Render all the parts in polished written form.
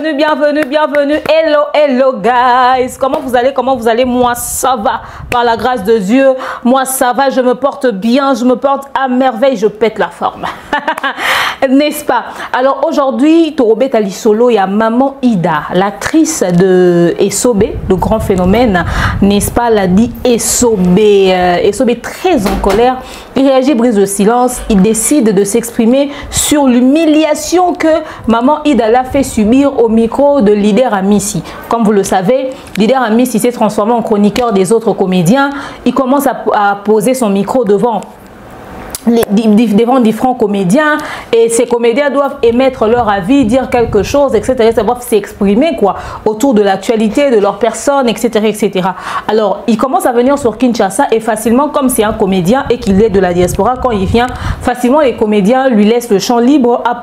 Bienvenue, bienvenue, bienvenue. Hello, hello guys. Comment vous allez? Moi, ça va. Par la grâce de Dieu, moi, ça va. Je me porte bien, je me porte à merveille. Je pète la forme. N'est-ce pas? Alors aujourd'hui, Torobé Talisolo, il y a Maman Ida, l'actrice de Esobé, le grand phénomène, n'est-ce pas? L'a dit Esobé. Esobé très en colère. Il réagit, brise le silence. Il décide de s'exprimer sur l'humiliation que Maman Ida l'a fait subir au micro de Leader Amissi. Comme vous le savez, Leader Amissi s'est transformé en chroniqueur des autres comédiens. Il commence à poser son micro devant différents comédiens et ces comédiens doivent émettre leur avis, dire quelque chose, etc. Ils doivent s'exprimer quoi autour de l'actualité de leur personne, etc., etc. Alors il commence à venir sur Kinshasa et facilement, comme c'est un comédien et qu'il est de la diaspora, quand il vient facilement les comédiens lui laissent le champ libre à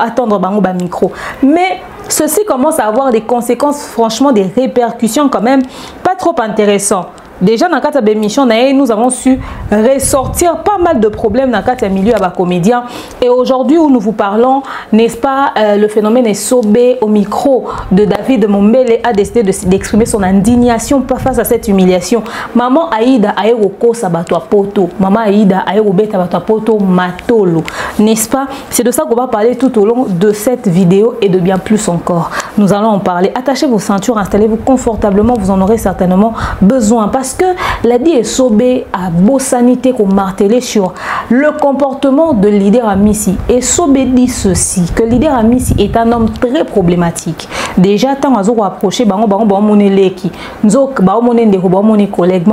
attendre bango ba micro. Mais ceci commence à avoir des conséquences, franchement des répercussions quand même pas trop intéressantes. Déjà dans cette émission, nous avons su ressortir pas mal de problèmes dans le milieu à comédien. Et aujourd'hui où nous vous parlons, n'est-ce pas, le phénomène Esobé au micro de David Mombele a décidé d'exprimer son indignation face à cette humiliation. Maman Aïda a éroko sabatwa poto. Maman Aïda a érobé sabatwa poto matolo. N'est-ce pas? C'est de ça qu'on va parler tout au long de cette vidéo et de bien plus encore. Nous allons en parler. Attachez vos ceintures, installez-vous confortablement, vous en aurez certainement besoin. Parce que la dit Esobé a beau sanité qu'on martelé sur le comportement de Leader Amissi. Esobé dit ceci, que Leader Amissi est un homme très problématique. Déjà, tant qu'on a approché, mais en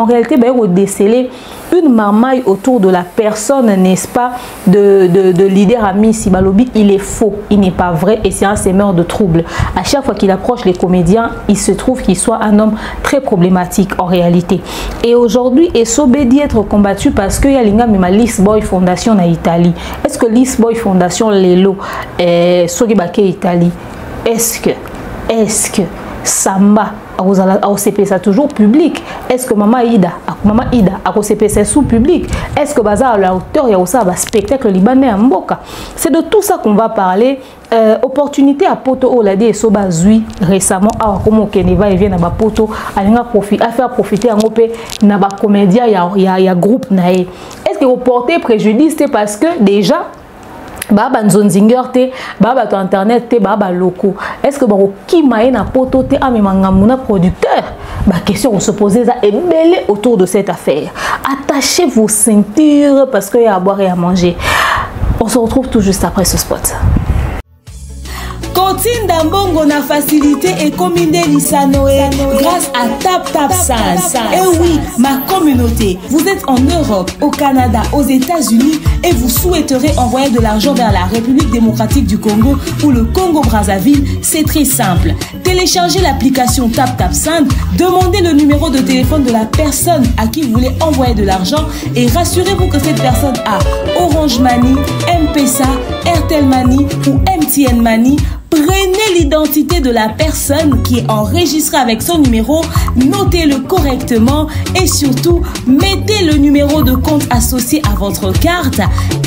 réalité, on a décelé une marmaille autour de la personne, n'est-ce pas, de Leader Amissi. Balobi, il est faux, il n'est pas vrai et c'est un sémeur de troubles. À chaque fois qu'il approche les comédiens, il se trouve qu'il soit un homme très problématique en réalité. Et aujourd'hui, Esobé dit être combattu parce qu'il y a l'ingame Lisboy Fondation en Italie. Est-ce que Lisboy Fondation Lelo est Soribake Italie? Est-ce que Samba a OCP ça toujours public? Est-ce que Maman Ida a OCP ça sous public? Est-ce que Bazar à la hauteur il y a aussi un spectacle libanais à Mboka? C'est de tout ça qu'on va parler. Opportunité à Poto Olade et Soba Zui récemment à Romo Keneva et vient à Poto à faire profiter un groupe na ba comédien il y a groupe nae. Est-ce que vous portez préjudice? C'est parce que déjà baba nzonzinger te baba to internet te baba locaux. Est-ce que baro ki maé na poto te amemangamuna producteur? Ba question on se posait ça est belé autour de cette affaire. Attachez vos ceintures parce qu'il y a à boire et à manger. On se retrouve tout juste après ce spot. Continue d'ambongo na facilité et commune Lissanoé grâce à TapTapSend. Et oui, ma communauté, vous êtes en Europe, au Canada, aux États-Unis et vous souhaiterez envoyer de l'argent vers la République démocratique du Congo ou le Congo-Brazzaville, c'est très simple. Téléchargez l'application TapTapSend, demandez le numéro de téléphone de la personne à qui vous voulez envoyer de l'argent et rassurez-vous que cette personne a Orange Money, M-Pesa, Airtel Money ou MTN Money. Prenez l'identité de la personne qui est enregistrée avec son numéro, notez-le correctement et surtout, mettez le numéro de compte associé à votre carte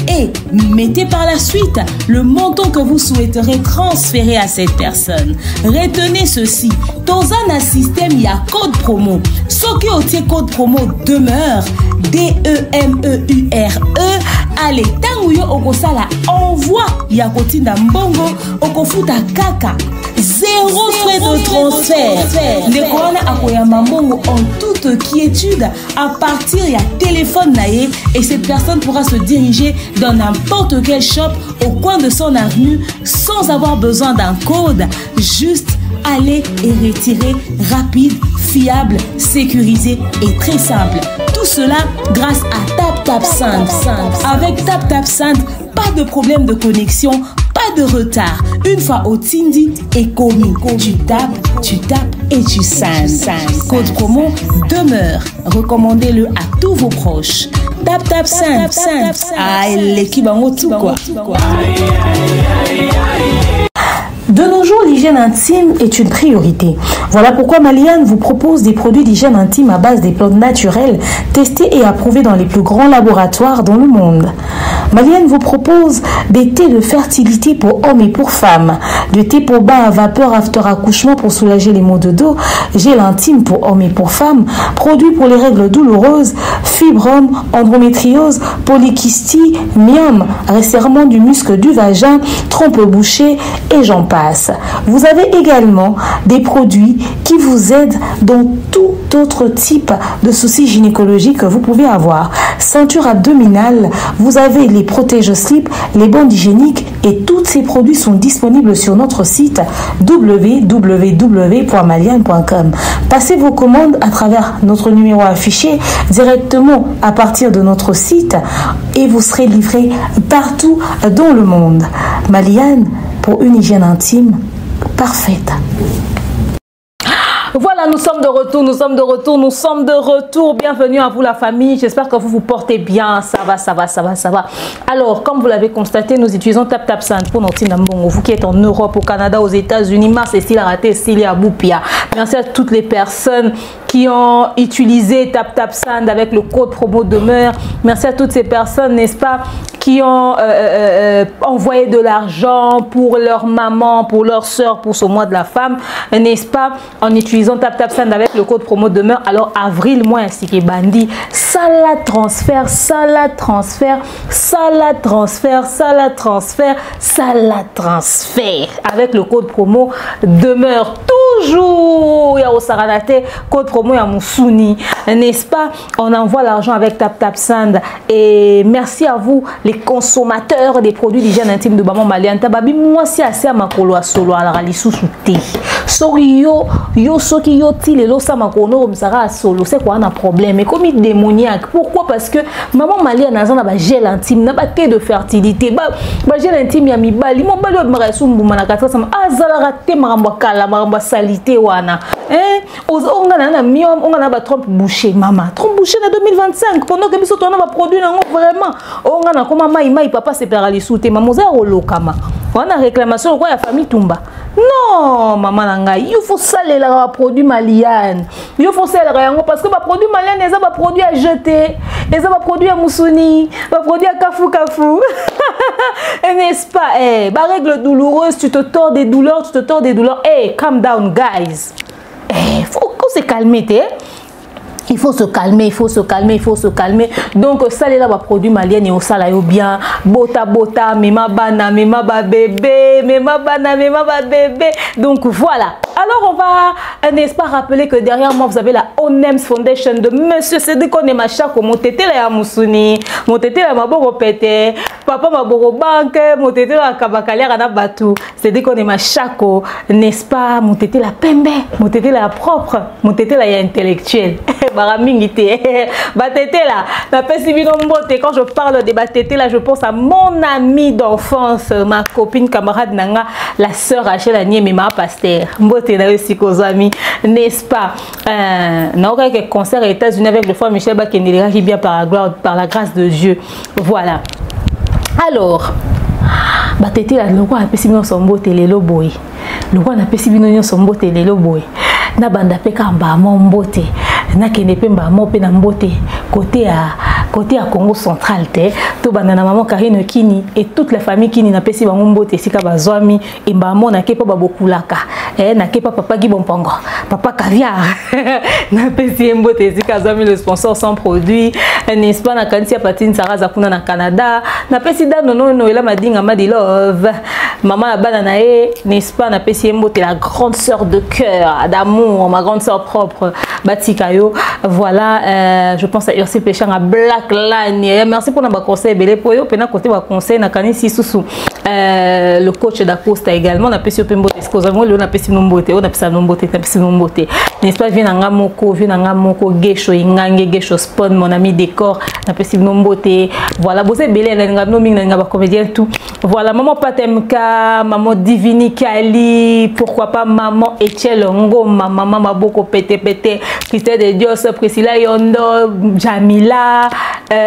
et mettez par la suite le montant que vous souhaiterez transférer à cette personne. Retenez ceci, dans un système, il y a code promo. Ce qui est code promo demeure, D-E-M-E-U-R-E, allez, tanguyo okosala envoie yakoti na mbongo okofuta kaka 0 frais de transfert. Le corona akoyama mbongo en toute quiétude à partir ya téléphone naé et cette personne pourra se diriger dans n'importe quel shop au coin de son avenue sans avoir besoin d'un code, juste aller et retirer rapide, fiable, sécurisé et très simple. Tout cela grâce à TapTapSend. Avec TapTapSend, pas de problème de connexion, pas de retard. Une fois au Tindi et commis, tu tapes et tu sends. Code promo demeure. Recommandez-le à tous vos proches. TapTapSend. Ah, l'équipe en tout quoi. De nos jours, l'hygiène intime est une priorité. Voilà pourquoi Maliane vous propose des produits d'hygiène intime à base des plantes naturelles testés et approuvés dans les plus grands laboratoires dans le monde. Maliane vous propose des thés de fertilité pour hommes et pour femmes, du thé pour bain à vapeur after accouchement pour soulager les maux de dos, gel intime pour hommes et pour femmes, produits pour les règles douloureuses, fibrome, endométriose, polykystie, myome, resserrement du muscle du vagin, trompe bouchée et j'en passe. Vous avez également des produits qui vous aident dans tout autre type de soucis gynécologiques que vous pouvez avoir. Ceinture abdominale, vous avez les protège-slip, les bandes hygiéniques et tous ces produits sont disponibles sur notre site www.maliane.com. Passez vos commandes à travers notre numéro affiché directement à partir de notre site et vous serez livré partout dans le monde. Maliane, pour une hygiène intime parfaite. Voilà, nous sommes de retour, nous sommes de retour, nous sommes de retour. Bienvenue à vous la famille, j'espère que vous vous portez bien, ça va. Alors, comme vous l'avez constaté, nous utilisons TapTapSand pour notre Nambongo. Vous qui êtes en Europe, au Canada, aux États-Unis, Mars et Style Raté, Style à Boupia. Merci à toutes les personnes qui ont utilisé TapTapSand avec le code promo demeure. Merci à toutes ces personnes, n'est-ce pas, qui ont envoyé de l'argent pour leur maman, pour leur soeur, pour ce mois de la femme, n'est-ce pas, en utilisant TapTapSand avec le code promo demeure. Alors avril mois ainsi que bandi, salade transfert avec le code promo demeure toujours. Ya Osaranate, code promo ya Mousouni, n'est-ce pas, on envoie l'argent avec TapTapSand et merci à vous les consommateurs des produits d'hygiène intime de Maman Maliane. Tababi moi si assez à makolo solo à la ralisou souté. Sorry yo soki yo ti le lo sa makono msara solo c'est quoi un problème mais comme démoniaque. Pourquoi? Parce que Maman Maliane a ba gel intime na ba thé de fertilité ba gel intime ya mibali mo balo marasu mbuma na katra sama azala raté maramba kala maramba salité wana on a myome on a ba trompe bouchée maman trompe bouchée na 2025 pendant que biso tona ba produit nango vraiment on a comme mai papa c'est peralisouté maman za olokama on a réclamation quoi ya famille Tumba. Non, maman nanga, il faut saler la produit Maliane. Il faut saler la parce que ma produit Maliane, ils ont pas produit à jeter, ils ont pas produit à Moussouni, pas produit à Kafou. N'est-ce pas? Bah règle douloureuse, tu te tords des douleurs. Calm down, guys. Faut se calmer, il faut se calmer. Donc ça les là va produit malien et au salaire bien bota mema bana mema ba bébé. Donc voilà. Alors on va n'est-ce pas rappeler que derrière moi vous avez la Onems Foundation de Monsieur Cédric Onemachako, mon tété la Moussouni, mon tété la maboro pété, papa maboro banque, mon tété la kabakalia rana batu, Cédric Onemachako, n'est-ce pas, mon tété la pembe, mon tété la propre, mon tété la intellectuel. Quand je parle de Batété là, je pense à mon amie d'enfance, ma copine, camarade Nanga, la sœur Rachel Agné, ma pasteur. Mbote na aussi aux amis, n'est-ce pas? N'a que concert aux États-Unis avec le frère Michel Bakendela qui bien par la grâce de Dieu. Voilà. Alors, Batété là, le roi a pessimé son mbote les loboy. Le roi a pessimé son mbote les loboy. Na banda peka mba mbote. Na kenepe mba mope na mbote côté à Congo central to banda na maman Karine Kini et toute la famille Kini na pesi bango mbote sika bazwami et mba mona kepa babokulaka na kepa papa Gibompongo papa Caviar na pesi mbote sika zwami le sponsor sans produit n'est-ce pas na kantia patine Saraza kuna na Canada na pesi dano no ela madinga madi love maman la bana nae n'est-ce pas na pesi mbote la grande sœur de cœur d'amour ma grande sœur propre Batikayo. Voilà, je pense à Ursi Péchang à Black Line. Merci pour notre conseil. Belé pour eux, pena côté va conseil na kanisi sous le coach d'Acosta également. On a pesi open bote. Excusez moi, on a pesi nombote. On a pesi nombote. N'est-ce pas? Vient nga moko gesho ingange gesho spawn mon ami décor. On a pesi nombote. Voilà, bosé belé na nga noming na nga ba comédien tout. Voilà, maman Patemka, maman Divini Kali, pourquoi pas maman Etiel Ngoma, maman Maboko pété. Christelle de Dios, Priscilla Yondo, Jamila,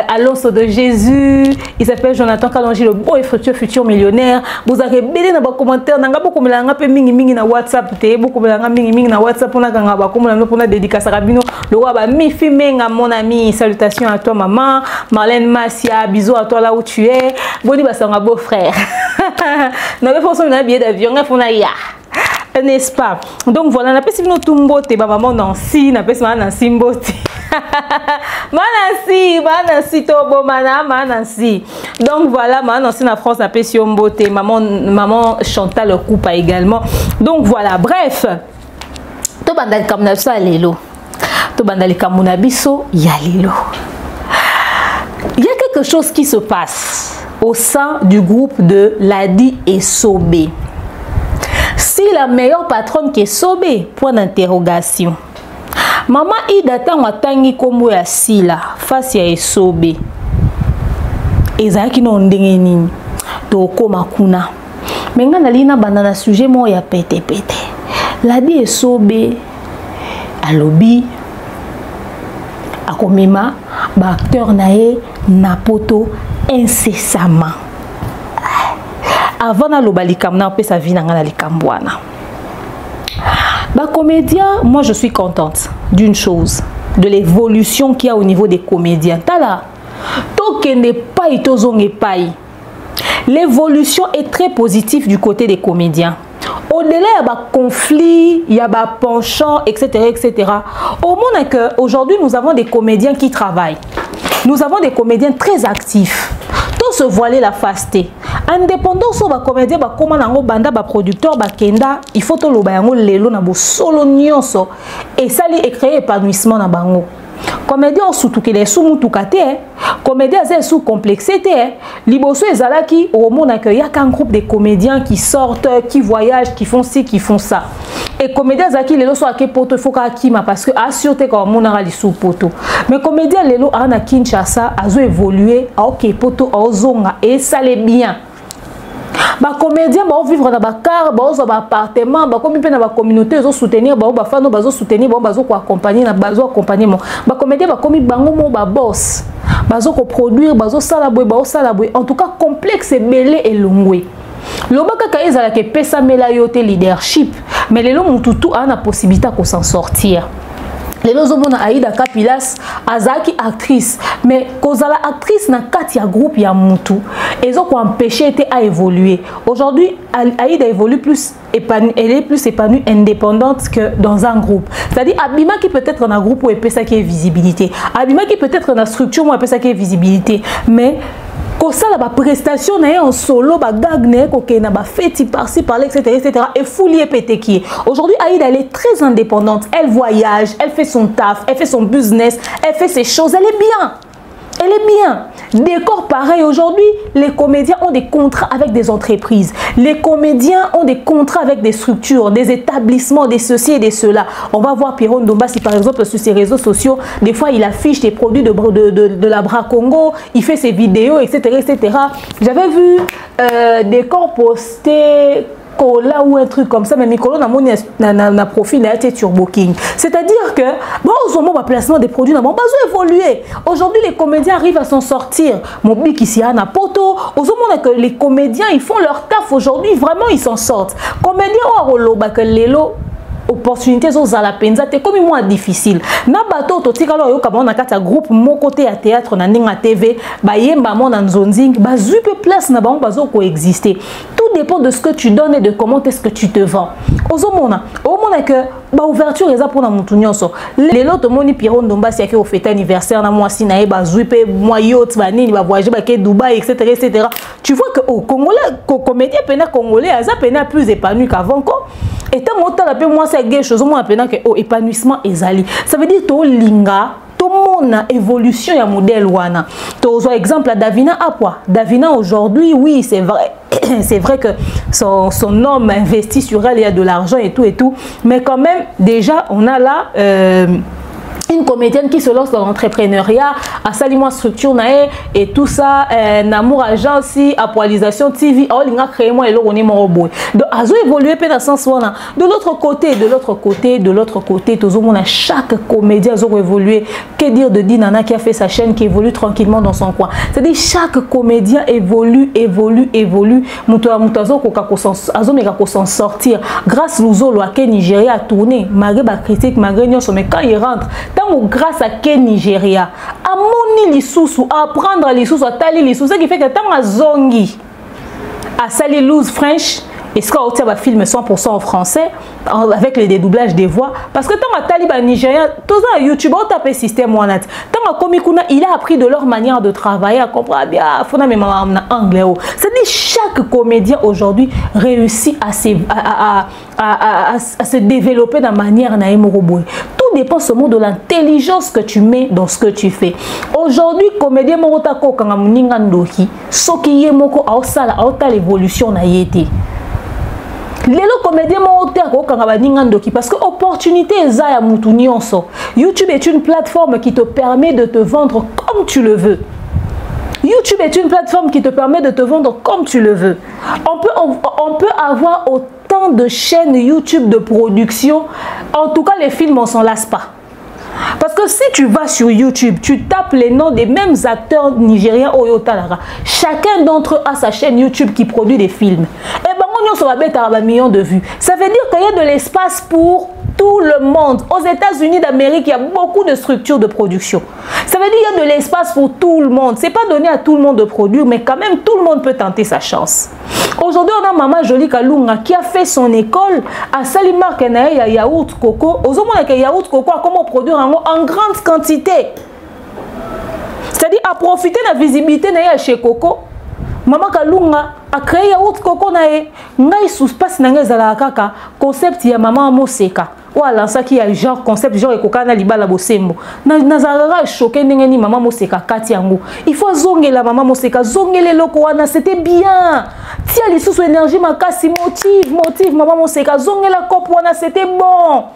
Alonso de Jésus, il s'appelle Jonathan Kalonji, le beau et fructueux futur millionnaire. Vous avez bien dans vos commentaires, n'anga beaucoup melanga pe mingi mingi na WhatsApp, te beaucoup melanga mingi mingi na WhatsApp pour na ganga ba comme na pour na dédicace Rabino, le roi ba mi fimenga mon ami, salutations à toi maman, Marlène Massia, bisous à toi là où tu es. Boni ba sanga beau frère. Na be fonso na billet d'avion, na fona ya. N'est-ce pas? Donc voilà, na pesi no tumbo te ba maman Nancy, na pesi maman Nancy mbote. Manancy tobo manancy. Donc voilà, Manancy na France na pesi mbote, maman Chantal Coupa également. Donc voilà, bref. To bandali kamuna biso lelo. To bandali kamuna biso ya lelo. Il y a quelque chose qui se passe au sein du groupe de Ladi et Sobé. Si la meilleure patronne qui est Sobé, point d'interrogation. Maman Ida tango tangi kombo ya sila face ya Sobé. Ezaki no ndenge nini to koma kuna. Menga na lina banana sujet mo ya pete. Ladi et Sobé alobi akomema ba acteur nae napoto incessamment. Avant na lobalikam na pe sa vie na ngana likambwana. Bah comédien, moi je suis contente d'une chose, de l'évolution qu'il y a au niveau des comédiens. Tala, tokende pai tozonge pai. L'évolution est très positive du côté des comédiens. Au-delà, il y a des conflits, il y a des penchants, etc., etc. Au monde que aujourd'hui nous avons des comédiens qui travaillent. Nous avons des comédiens très actifs. Tout se voiler la fasté. Indépendant sur les comédiens, comme on banda producteur, kenda, il faut que le bayango lelo na bo solo nyonso et ça li créer épanouissement na bango. Comédien surtout que les sous mutukate, comédien c'est sous complexité. Liboso ezalaki au monde que y a qu'un groupe de comédiens qui sortent, qui voyagent, qui font ci, qui font ça. Et comédien zaki lelo so ake poto il faut ka kima parce que assuré comme mon ara li sous poto. Mais comédien lelo ana Kinshasa azo évoluer a OK poto ozonga et ça les bien. Ba comédien ba vivre dans ba car ba ozo ba appartement ba comme pe na ba communauté zo soutenir ba fano ba zo soutenir ba zo ko accompagner na ba zo accompagnement ba comédien ba comme bango mo ba boss ba zo ko produire ba zo sala boy ba sala boy en tout cas complexe belé et longwe lobaka ka ezala ke pesa mela yote leadership mais lelo mututu a na possibilité ko s'en sortir. Les lozomona Aïda Kapilas azaki actrice mais kozala actrice na kati ya groupe ya mutu ezo ko empêcher été à évoluer. Aujourd'hui Aïda évolue plus épanouie, elle est plus épanouie indépendante que dans un groupe. C'est-à-dire Abima qui peut-être dans un groupe où elle ça qui est visibilité. Abima qui peut-être dans la structure où elle ça qui est visibilité mais comme ça la prestation en solo ba gag ne ko na ba feti par-ci par-là etc. et foulier pété qui aujourd'hui Aïda elle est très indépendante, elle voyage, elle fait son taf, elle fait son business, elle fait ses choses, elle est bien. Elle est bien. Décor pareil, aujourd'hui, les comédiens ont des contrats avec des entreprises. Les comédiens ont des contrats avec des structures, des établissements, des ceci et des cela. On va voir Pierron Domba, si par exemple sur ses réseaux sociaux, des fois il affiche des produits de la Bra Congo, il fait ses vidéos, etc. etc. J'avais vu Décor poster là ou un truc comme ça mais Mikolo na profil là était Turbo King, c'est-à-dire que bon au moment placement des produits n'a pas évolué. Aujourd'hui les comédiens arrivent à s'en sortir. Mon bic ici à Napoto au moment que les comédiens ils font leur taf aujourd'hui vraiment ils s'en sortent. Comédiens au rolo ba que lelo opportunités aux alapenza te comme moins difficile na bato to tikalo yo kabona kata groupe mon côté à théâtre na ndinga TV ba yemba mon na nzonzing ba zupe place na bango bazo coexister. Tout dépend de ce que tu donnes et de comment est-ce que tu te vends. Ozomona que ba ouverture eza pour na mutu nyonso lelo to moni Pierron Domba si au fête anniversaire na moi sinae ba zupe moi yacht ba nini ba voyager ba ke Dubaï etc. Tu vois que au Congolais comédien pena congolais aza pena plus épanoui qu'avant quoi. Et tant que tu as moi c'est quelque chose moi appelant que épanouissement ezali. Ça veut dire to linga tout le monde a évolution ya modèle wana. To exemple Davina Apwa. Davina aujourd'hui oui c'est vrai. C'est vrai que son homme investit sur elle, il y a de l'argent et tout, mais quand même déjà on a là une comédienne qui se lance dans l'entrepreneuriat, à salimo structure nae et tout ça, Namour agence, actualisation TV, oh l'inga créé moi et l'on est mon robot. Donc azo évolué pe dans sens wana. De l'autre côté, tout le monde a chaque comédien azo évolué. Que dire de Dinana qui a fait sa chaîne qui évolue tranquillement dans son coin. C'est-à-dire chaque comédien évolue. Mutazo ko s'en sortir. Grâce Luzolo à Ken Nigeria a tourné, malgré la critique, malgré nous, mais quand il rentre, grâce à Ken Nigeria, à moni les sous, à apprendre les sous, à taler les sous, ce qui fait que tant à zongi, à salir Luz French, et ce qu'on a un film 100% en français, avec les dédoublages des voix, parce que tant à Taliban Nigérien, tout ça YouTube, on tape système wanat. Tant à Komikuna, il a appris de leur manière de travailler, à comprendre bien, faut même en anglais. C'est-à-dire chaque comédien aujourd'hui réussit à se développer de manière naïmoroboué. Tout dépend seulement de l'intelligence que tu mets dans ce que tu fais. Aujourd'hui, comédien morotako kangamuningandoki, sokiye moko aosala aota l'évolution na yete. Les comédiens parce que opportunité ya mutu nyonso. YouTube est une plateforme qui te permet de te vendre comme tu le veux. YouTube est une plateforme qui te permet de te vendre comme tu le veux. On peut avoir autant de chaînes YouTube de production. En tout cas, les films, on s'en lasse pas. Parce que si tu vas sur YouTube, tu tapes les noms des mêmes acteurs nigériens Oyotalara. Chacun d'entre eux a sa chaîne YouTube qui produit des films. Et ben, on se va mettre à 1 million de vues. Ça veut dire qu'il y a de l'espace pour tout le monde. Aux États-Unis d'Amérique, il y a beaucoup de structures de production. Ça veut dire qu'il y a de l'espace pour tout le monde. C'est pas donné à tout le monde de produire, mais quand même, tout le monde peut tenter sa chance. Aujourd'hui, on a Maman Jolie Kalunga qui a fait son école à Salimar Kenae à Yaourt Coco. Aux hommes qui Yaourt Coco, comment produire en grande quantité. C'est-à-dire à profiter de la visibilité chez Coco. Maman Kalunga a créé Yaourt Coco nae. Ngai sous-passe na ngezala kaka concept ya Maman Moseka. Voilà, ça qui a genre concept genre ekokana libala bosembo. Nazara choqué ndengeni Maman Moseka kati yango. Il faut zonger la Maman Moseka, zonger les loko wana, c'était bien. Tia les sous énergie makasi motive Maman Moseka, zonger la cop wana, c'était bon.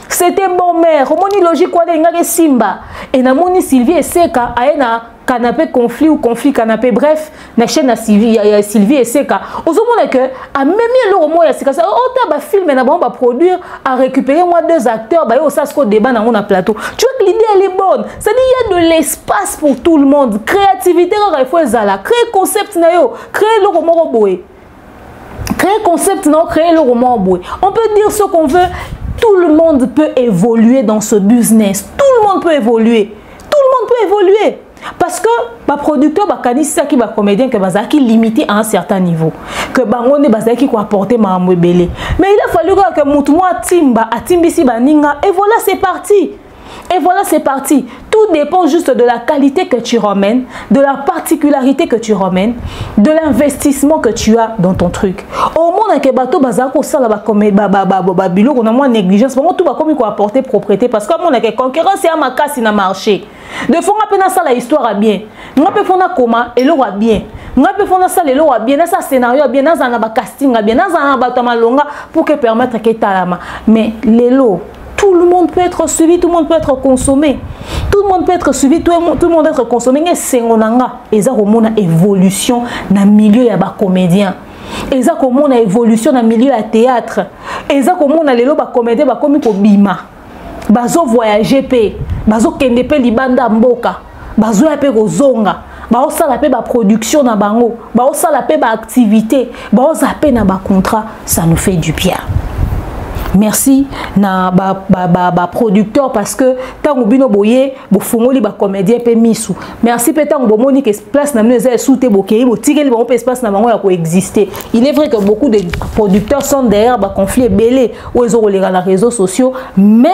C'était bon mère. Romoni logique quoi ngake simba. Et na moni Sylvie et Seka aena canapé conflit ou conflit canapé bref na chaîne à Sylvie et Seka. Ozomona que a même le romo ya Seka ça on t'a film na bon ba produire à récupérer moi 2 acteurs ba yo ça ce qu'on débat dans mon plateau. Tu vois que l'idée elle est bonne. Ça dit il y a de l'espace pour tout le monde. Créativité il faut ezala. Créer concept na yo, créer le romo boé. Créer concept non, créer le roman boé. On peut dire ce qu'on veut. Tout le monde peut évoluer dans ce business. Tout le monde peut évoluer. Tout le monde peut évoluer. Parce que les producteurs, les comédiens, qui limité à un certain niveau. Que les qui apporter ma mobile. Mais il a fallu que Moutouma Timba, Atimbisi Baninga, et voilà, c'est parti. Et voilà, c'est parti. Tout dépend juste de la qualité que tu ramènes, de la particularité que tu ramènes, de l'investissement que tu as dans ton truc. Au monde que bateau bazako ça là comme bilo on a moins négligence, vraiment tout va comme il faut apporter propriété parce que on a que concurrence et à ma casse na marché. De fois on a ça la histoire a bien. On peut faire comment et l'eau a bien. On peut faire ça le a bien, ça scénario a bien, dans un casting a bien, dans un batamalonga pour que permettre que talama. Mais les lots tout le monde peut être suivi, tout le monde peut être consommé. Tout le monde peut être suivi, tout le monde peut être consommé. Et c'est une évolution dans le milieu des comédiens. Et c'est une évolution dans le milieu du théâtre. Et c'est une comédien comme bima. Bazo voyager, bazo kende pe libanda mboka, bazo ya pe kozonga. Bao sala pe ba production na bango, bao sala pe ba activité, bao zape na ba contrat, ça nous fait du bien. Merci na ba producteur parce que tant bino boye bo fongoli ba comédien pe misu. Merci pe tant bo moni que place na mneze souté bokei bo tigeli ba espace na bango ya ko exister. Il est vrai que beaucoup de producteurs sont derrière ba conflit belé ou ils ont les réseaux sociaux mais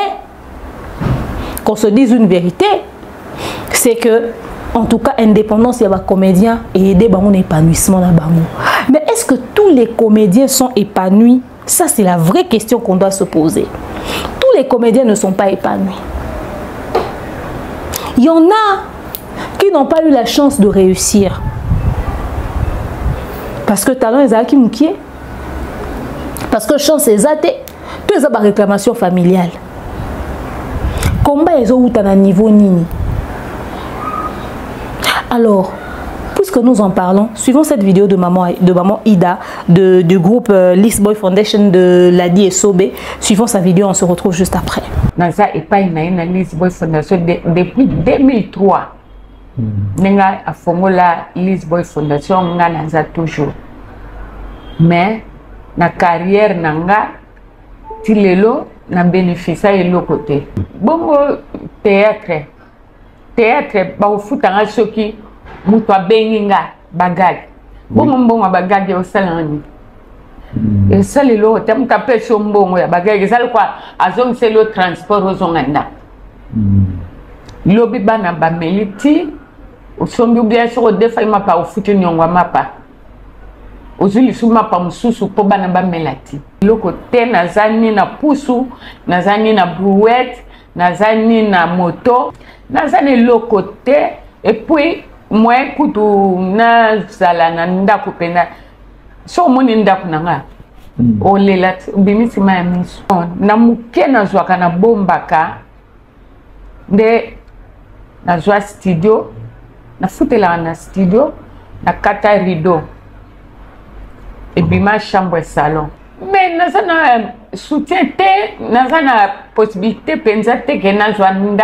qu'on se dise une vérité, c'est que en tout cas indépendance il y a des comédiens et aider mon épanouissement dans bango. Mais est-ce que tous les comédiens sont épanouis? Ça c'est la vraie question qu'on doit se poser. Tous les comédiens ne sont pas épanouis. Il y en a qui n'ont pas eu la chance de réussir parce que talent est qui moukier, parce que chance est athée, tout est réclamation familiale. combat est au niveau nini. Alors, puisque nous en parlons, suivons cette vidéo de maman Ida du groupe List Boy Foundation de Ladi et Sobé. Suivons sa vidéo, on se retrouve juste après. Naza et pas une List Boy Foundation depuis 2003. Nenga a formola List Boy Foundation nga naza toujours. Mais na carrière nanga tilelo na bénéficia et le côté. Bongo théâtre ba ofutanga soki muto abenginga bagage. Bongo mbongo bagage osalani. Et ça le lot tem taper so mbongo ya bagage ça quoi azong c'est le transport ozonganda. Lobi bana ba meliti osombi bien sur defa mapa ofuti nyongwa mapa. Ozuli suma pa mususu po bana ba melati. Loko te nazani na pusu, nazani na brouette, nazani na moto, nazani loko te et puis moi kutu na zala na ndako pena. So moni ndako nanga. Olela bimisi ma miso. Na muke na zwaka na bombaka. Nde na zwa studio, na futela na studio, na kata rideau. Et puis ma chambre et salon. Mais nous avons soutien, nous avons possibilité de que nous avons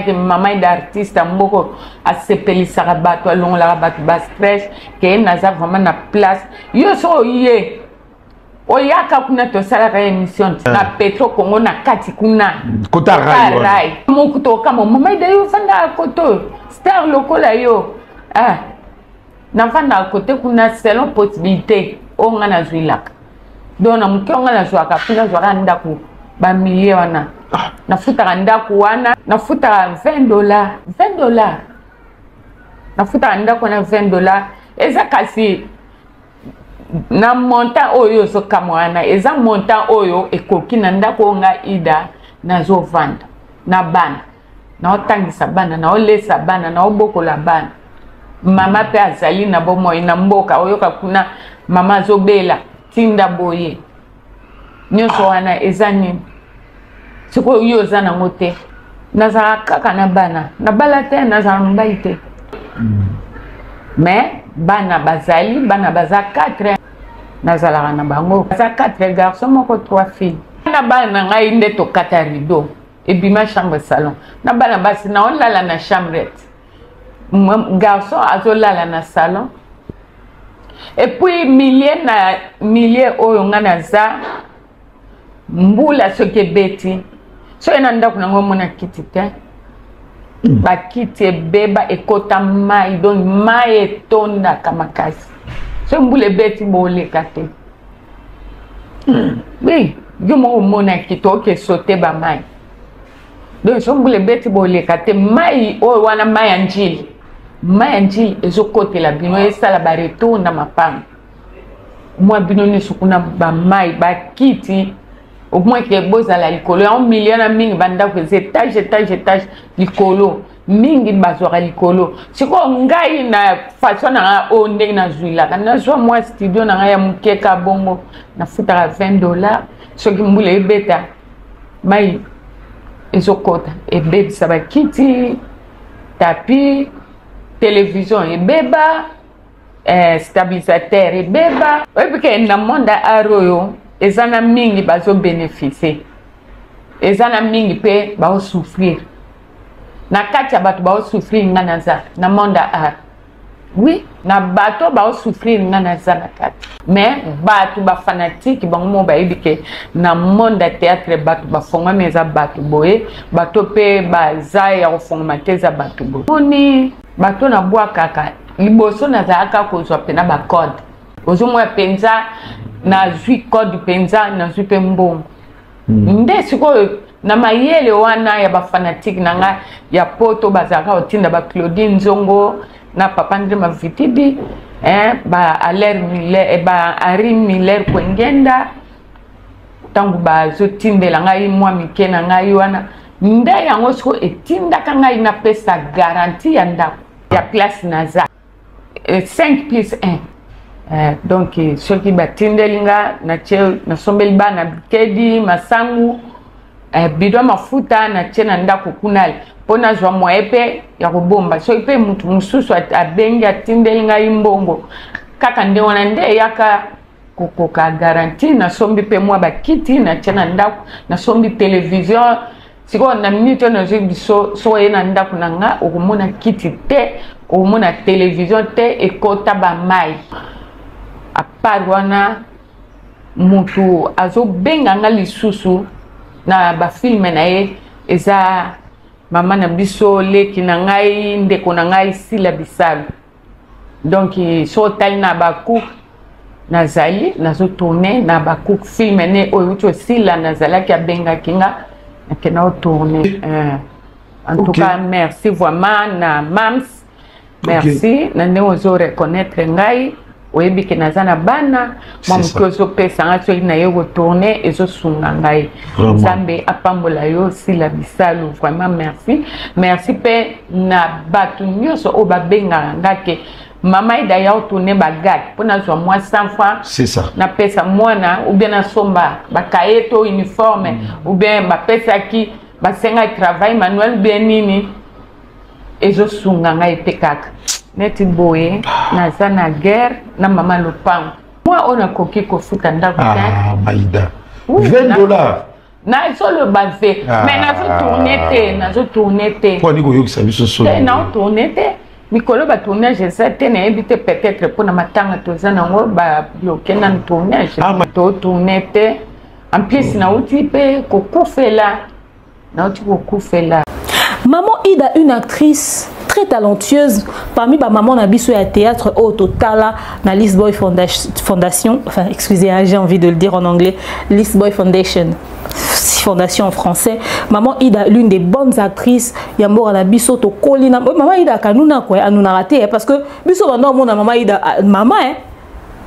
que maman d'artiste a sepeli sarabato a long la rabat basse crèche que nous avons vraiment la place. Yo so yé. Oyaka kuna to sala émission na Petro Congo na kati kuna. Kota rai. Mon kuto kama maman de yo fanda koto. Star lokola yo. Ah. Na fanda côté kuna selon possibilité. On a na zuilak. Donc na muke on a na zwaka kuna zwaka ndaku ba millier wana. Na futa ndaku wana, na futa $20. $20. Na futa ndaku na $20. Eza kasi na montant oyo so kamwana, eza montant oyo ekoki na ndaku nga Ida na zo vanda. Na bana. Na otangisa bana, na olesa bana, na obokola bana. Mama pe azali na bomo ina mboka oyoka kuna mama zobela tinda boye nyoso wana ezani siko yo zana ngote nazara kaka na bana na balate nazara mbaite mais bana bazali bana baza 4 nazala na bango baza 4 garçons moko 3 filles na bana ngai nde to kata rideau et bima chambre salon na bana basi na olala na chambrette garçon azolala na salon et puis milliers oyo ngana za mbula soke beti so enanda kuna ngomona kiti te ba kiti beba ekota mai donc mai etonda kama kasi so mbule beti bole kate oui yomo mona kito ke sote ba mai donc so mbule beti bole kate mai o wana mai anjili Mayanji ezokote la bino esala ba retour na mapanga. Moi bino ni sukuna ba mai ba kiti au moins que boza la likolo en million na mingi banda ko étage likolo mingi bazora likolo. Siko ngai na façon na o ndenge na zuila kana zo moi studio na ya mukeka bongo na futa $20 soki mbule ebeta mai ezokota ebe saba kiti tapi télévision et beba stabilisateur et beba et puis que na monde aroyo ezana mingi bazo bénéficier ezana mingi pe ba souffrir na kati bato ba souffrir ngana za na monde a oui na bato ba souffrir ngana za na kati mais bato ba fanatique ba mo ba ibike na monde théâtre bato ba fonga meza bato boye bato pe ba za ya fonga teza bato boye oni bato na bwa kaka liboso na zaka ko zo pena ba code ozo mo penza na zui code penza na zui pe mbongo nde siko na mayele wana ya ba fanatique nanga ya poto bazaka otinda ba Claudine Nzongo na papa Ndre Mavitidi ba Alain Miller ba Ari Miller kwengenda tangu ba zo tindela ngai mwa mikena ngai wana nde yango siko etinda kanga ina pesa garantie ya ndako ya place naza 5 plus 1 donc ceux qui batindelinga na sombeli bana bikedi masangu bidon mafuta na tena ndako kunali pona zwa moepe ya kobomba so ipe mutu mususu abengi atindeli ngai mbongo kaka nde wana nde yaka kokoka garanti na sombi pe mwa bakiti na tena ndako na sombi television siko na minute na je biso so yena ndako nanga okomona kiti te okomona television te ekota ba mai apart wana mutu azo benga nga lisusu na ba film na ye eza mama na biso leki na ngai ndeko na ngai Sila Bisalu donc so tal na baku nazali nazo tourner na baku film ne oyo Sila nazala ki abenga kinga na tourner en tout cas merci vraiment na Mams merci na ne ozo reconnaître ngai oyebi ke nazana bana mwa mutu ozo pesa nga soki na ye retourner ezosunga ngai nzambe apambola yo Sila Bisalu vraiment merci merci pe na bato nyonso oyo babengaka nga ke mama ida ya otourner bagaki mpo nazwa mwa 100 francs na pesa mwana ou bien nasomba bakaye to uniforme ou bien bapesaki basenga travail manuel bien nini ezosunga ngai pe kaka neti boye naza na guerre na mama lopango moi on a koki kofuta ndako Maïda $20 na solo bavé mais nazo tourner te kwa niko yokisa biso solo na tourner te mikolo ba tournage ça te na ebite peut-être pour na matanga toza nango ba bloquer na tournage to tourner te en plus na uti pe kokufela Maman Ida, une actrice très talentueuse parmi ma maman na biso ya théâtre au total na List Boy Fondation, enfin excusez, j'ai envie de le dire en anglais, List Boy Foundation en français. Maman Ida, l'une des bonnes actrices yambora na biso to kolina maman Ida kanuna quoi anuna raté parce que biso bando mona maman Ida maman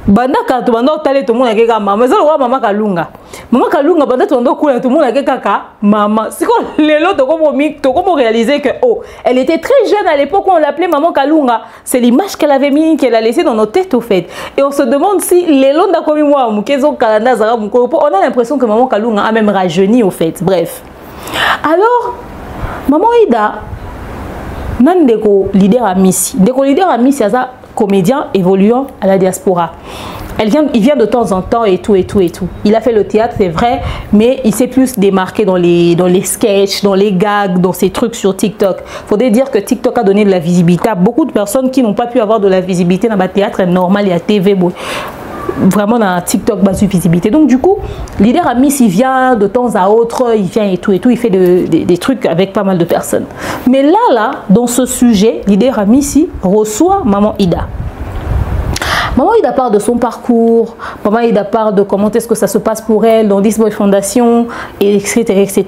banda ka to bando tale to mona ke ka mama ça le maman kalunga banda to bando kula to mona ke kaka mama c'est quoi lelo to comment réaliser que oh elle était très jeune à l'époque où on l'appelait maman Kalunga, c'est l'image qu'elle avait mis qu'elle a laissé dans nos têtes au fait et on se demande si lelo nda komi moi mukezo kalanda zara mukolo on a l'impression que maman Kalunga a même rajeuni au fait. Bref, alors maman Ida nandeko leader à Missy ça comédien évoluant à la diaspora. Il vient de temps en temps et tout. Il a fait le théâtre, c'est vrai, mais il s'est plus démarqué dans les sketchs, dans les gags, dans ces trucs sur TikTok. Faudrait dire que TikTok a donné de la visibilité à beaucoup de personnes qui n'ont pas pu avoir de la visibilité dans le théâtre normal, il y a TV, vraiment dans TikTok, bas de visibilité. Donc du coup, leader à Miss, il vient de temps à autre, il vient et tout, il fait des trucs avec pas mal de personnes. Mais là, dans ce sujet, leader à Miss reçoit Maman Ida. Maman Ida parle de son parcours, Maman Ida parle de comment est-ce que ça se passe pour elle dans List Boy Fondation, etc.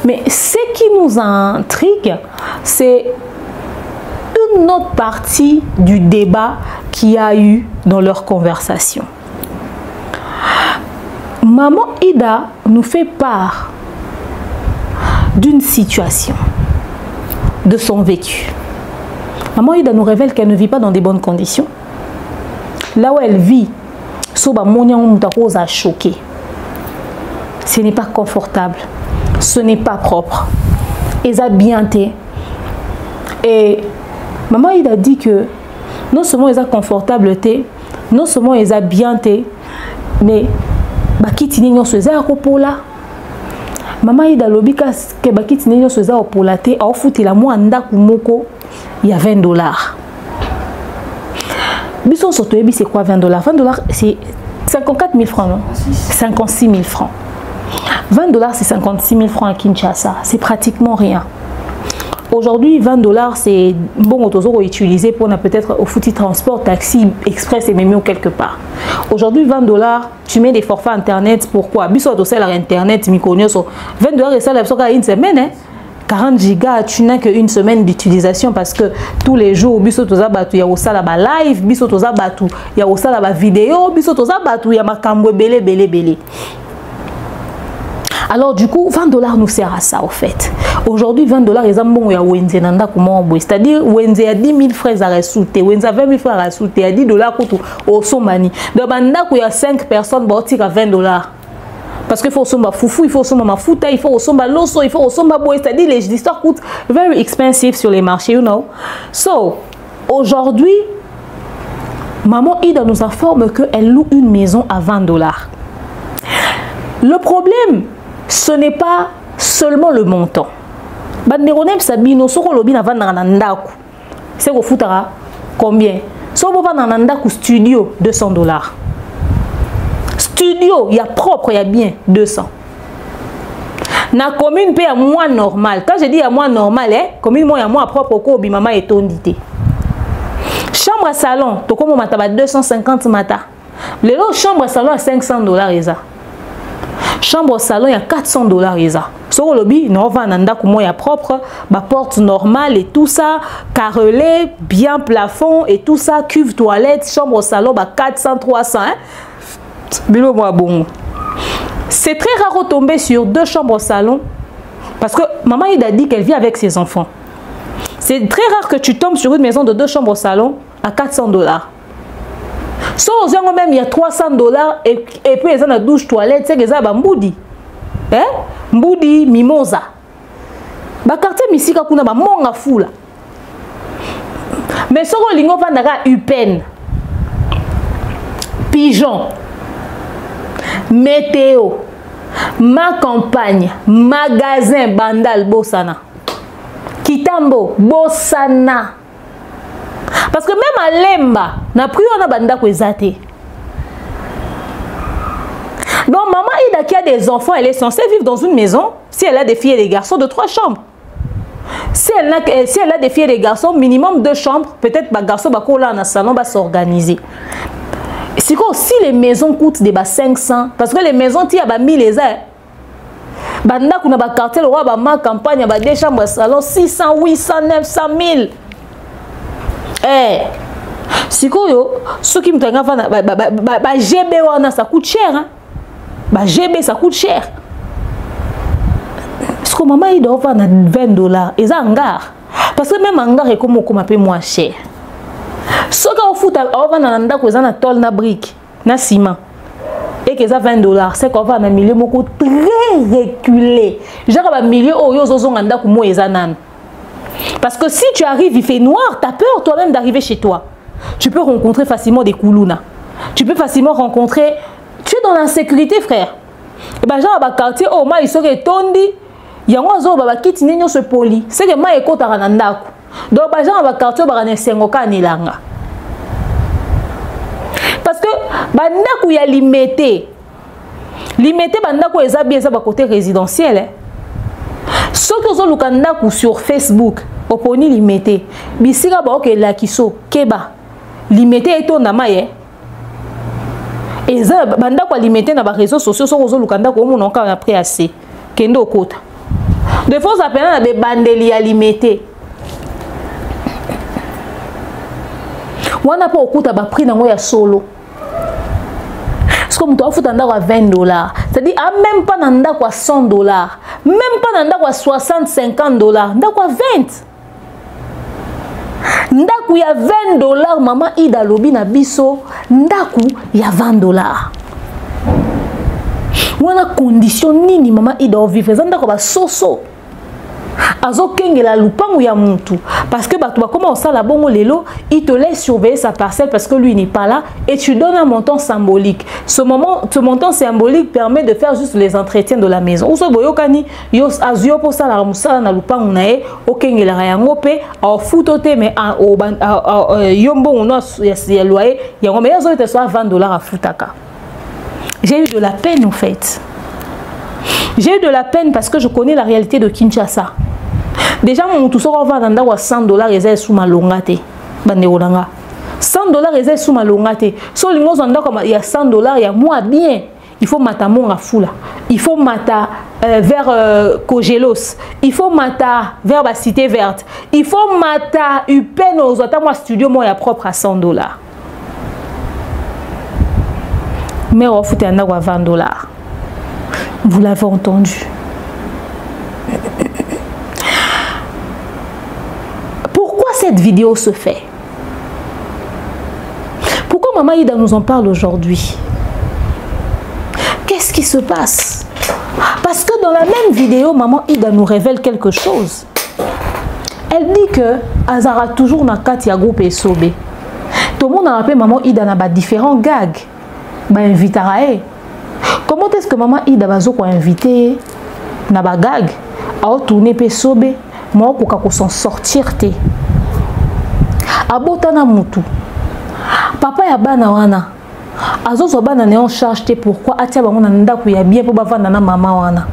Mais ce qui nous intrigue, c'est une autre partie du débat qu'il y a eu dans leur conversation. Maman Ida nous fait part d'une situation, de son vécu. Maman Ida nous révèle qu'elle ne vit pas dans des bonnes conditions. Là où elle vit, ce n'est pas confortable, ce n'est pas propre. Et ça bien été. Et Maman Ida dit que non seulement ils ont confortable, non seulement ils ont bien été, mais bakiti n'yon se za kopola. Maman Ida lobika que bakiti n'yon se za kopola te, a ofuti la mo anda kumoko, il y a $20. Bison soto ebi c'est quoi $20? $20 c'est 54 000 francs, non? 56 000 francs. $20 c'est 56 000 francs à Kinshasa, c'est pratiquement rien. Aujourd'hui, $20 c'est bon autour utilisé pour peut-être au foutu transport, taxi, express et même quelque part. Aujourd'hui, $20, tu mets des forfaits internet, pourquoi? Biso to sel internet, mi connais so. $20 et ça la une semaine, 40 gigas, tu n'as qu'une semaine d'utilisation parce que tous les jours, biso to za batu ya osala ba live, biso to za batu ya osala ba vidéo, biso to za batu ya makambo belé. Alors du coup, $20 nous sert à ça au fait. Aujourd'hui, $20, ils ont bon ya wenze nanda comment on c'est-à-dire wenze a 10 000 francs à ressoute, wenze a 20 000 francs à ressoute, $10 coûte au somani. Donc banda il y a 5 personnes, bah tire à $20. Parce qu'il faut somba foufou, il faut somba mafuta, il faut somba loso, il faut somba boy. C'est-à-dire les histoires coûtent very expensive sur les marchés, you know. So, aujourd'hui, maman Ida nous informe qu'elle loue une maison à 20 $. Le problème, ce n'est pas seulement le montant. Banderonem Sabino, soko lobi na vendre na ndaku. C'est au foutara combien? Soko vendre na ndaku studio 200 $. Studio, il y a propre, il y a bien 200. Na commune paye à moi normal. Quand je dis à moi normal, commune moi à moi propre au cobi maman est tondité. Chambre à salon, to comme mata ba 250 mata. Les autres chambre à salon à 500 $. Eza. Chambre au salon il y a 400 $. Eza. Sur le lobby, non va nanda comme ya propre, ba porte normale et tout ça, carrelé, bien plafond et tout ça, cuve toilette, chambre au salon ba 400 300 Bilo moi bon. C'est très rare de tomber sur 2 chambres au salon parce que maman il a dit qu'elle vit avec ses enfants. C'est très rare que tu tombes sur une maison de 2 chambres au salon à 400 $. So aux même il y a 300 $ et puis ils ont la douche toilette, c'est que ça ba mboudi. Mboudi mimosa. Ba quartier misika kuna ba monga fula. Mais so ko lingo vandaka upen. Pigeon. Météo. Ma campagne, magasin Bandal Bossana. Kitambo Bossana. Parce que même à Lemba, na pris on a banda ko ezate. Donc maman Ida qui a des enfants, elle est censée vivre dans une maison si elle a des filles et des garçons de 3 chambres. Si elle a des filles et des garçons, minimum 2 chambres, peut-être ba garçon ba ko là dans salon va s'organiser. Si les maisons coûtent des 500 parce que les maisons ti a ba 1000 les a. Banda kuna ba quartier le roi ba ma campagne ba 2 chambres salon 600 800 900 000. Sikoyo, ceux qui me tengent ba GB ça coûte cher hein. Ba GB ça coûte cher. Parce que maman il doit vendre 20 $. Et ça hangar. Parce que même hangar est comme un peu moins cher. Ce qu'on fout à vendre dans ndako ils na tôle na brique, na ciment. Et que ça 20 $, c'est qu'on va dans milieu moko très reculé. Genre ba milieu oh yo zozo ndako mo ezanan. Parce que si tu arrives, il fait noir, tu as peur toi-même d'arriver chez toi. Tu peux rencontrer facilement des koulouna. Tu peux facilement rencontrer... Tu es dans l'insécurité, frère. Et bien, genre, dans le quartier, oh, moi, il serait tondi. Il y a un oiseau, qui est se poli. C'est que moi, il est à donc, genre, dans le quartier, il y a un sengoka nilanga. Parce que, il y a limité. Limité, il y a bien ça côté résidentiel. Ceux qui ont sur Facebook, au poni limité. Bisika ba ok la kiso keba limité et ton namaye. Et ça banda ko limité na ba réseaux sociaux so ko lukanda ko mon encore après assez. Kendo kota. De fois appelé na be bandeli ya limité. Wana pa okuta ba prix nango ya solo. Comme tu as fait à 20 $, c'est-à-dire même pas dans quoi 100 $, même pas dans quoi 60, 50 $, dans quoi 20. Ndaku ya 20 $, maman Ida lobi na biso, ndaku ya 20 $. Wana condition nini maman Ida vivre ndaku ba soso. Azo kengela lupangu ya muntu parce que bah tu vas commencer à la bongo lelo, il te laisse surveiller sa parcelle parce que lui n'est pas là et tu donnes un montant symbolique. Ce montant symbolique permet de faire juste les entretiens de la maison. Oso boyokani yo azio pour ça la musala na lupangu nae okengela yango pe au futote mais au yombo no ya loyer yango mais azo te soit 20 $ à futaka. J'ai eu de la peine en fait. J'ai eu de la peine parce que je connais la réalité de Kinshasa. Déjà, mon tout ça va dans 100 $ et sous ma longate. 100 $ et sous ma longate. So les gens comme il y a 100 $, il y a moins bien. Il faut mata mon foula. Il faut mata vers Kogelos. Il faut mata vers la Cité Verte. Il faut mata Upen aux autres moi studio moi propre à 100 $. Mais on fout un 20 $. Vous l'avez entendu. Pourquoi cette vidéo se fait? Pourquoi Maman Ida nous en parle aujourd'hui? Qu'est-ce qui se passe? Parce que dans la même vidéo, maman Ida nous révèle quelque chose. Elle dit que Azara toujours na kati ya groupe Esobe. Tout le monde a rappelé maman Ida na ba différents gags. Ba invitarae. Comment est-ce que maman Ida bazo ko invité na ba gag a tourner pe Esobe, moi ko s'en sortir te. Abotana mutu. Papa ya bana wana. Azozo bana ne en charge te pourquoi atia bango na ndako ya bien pour bavanda na maman wana.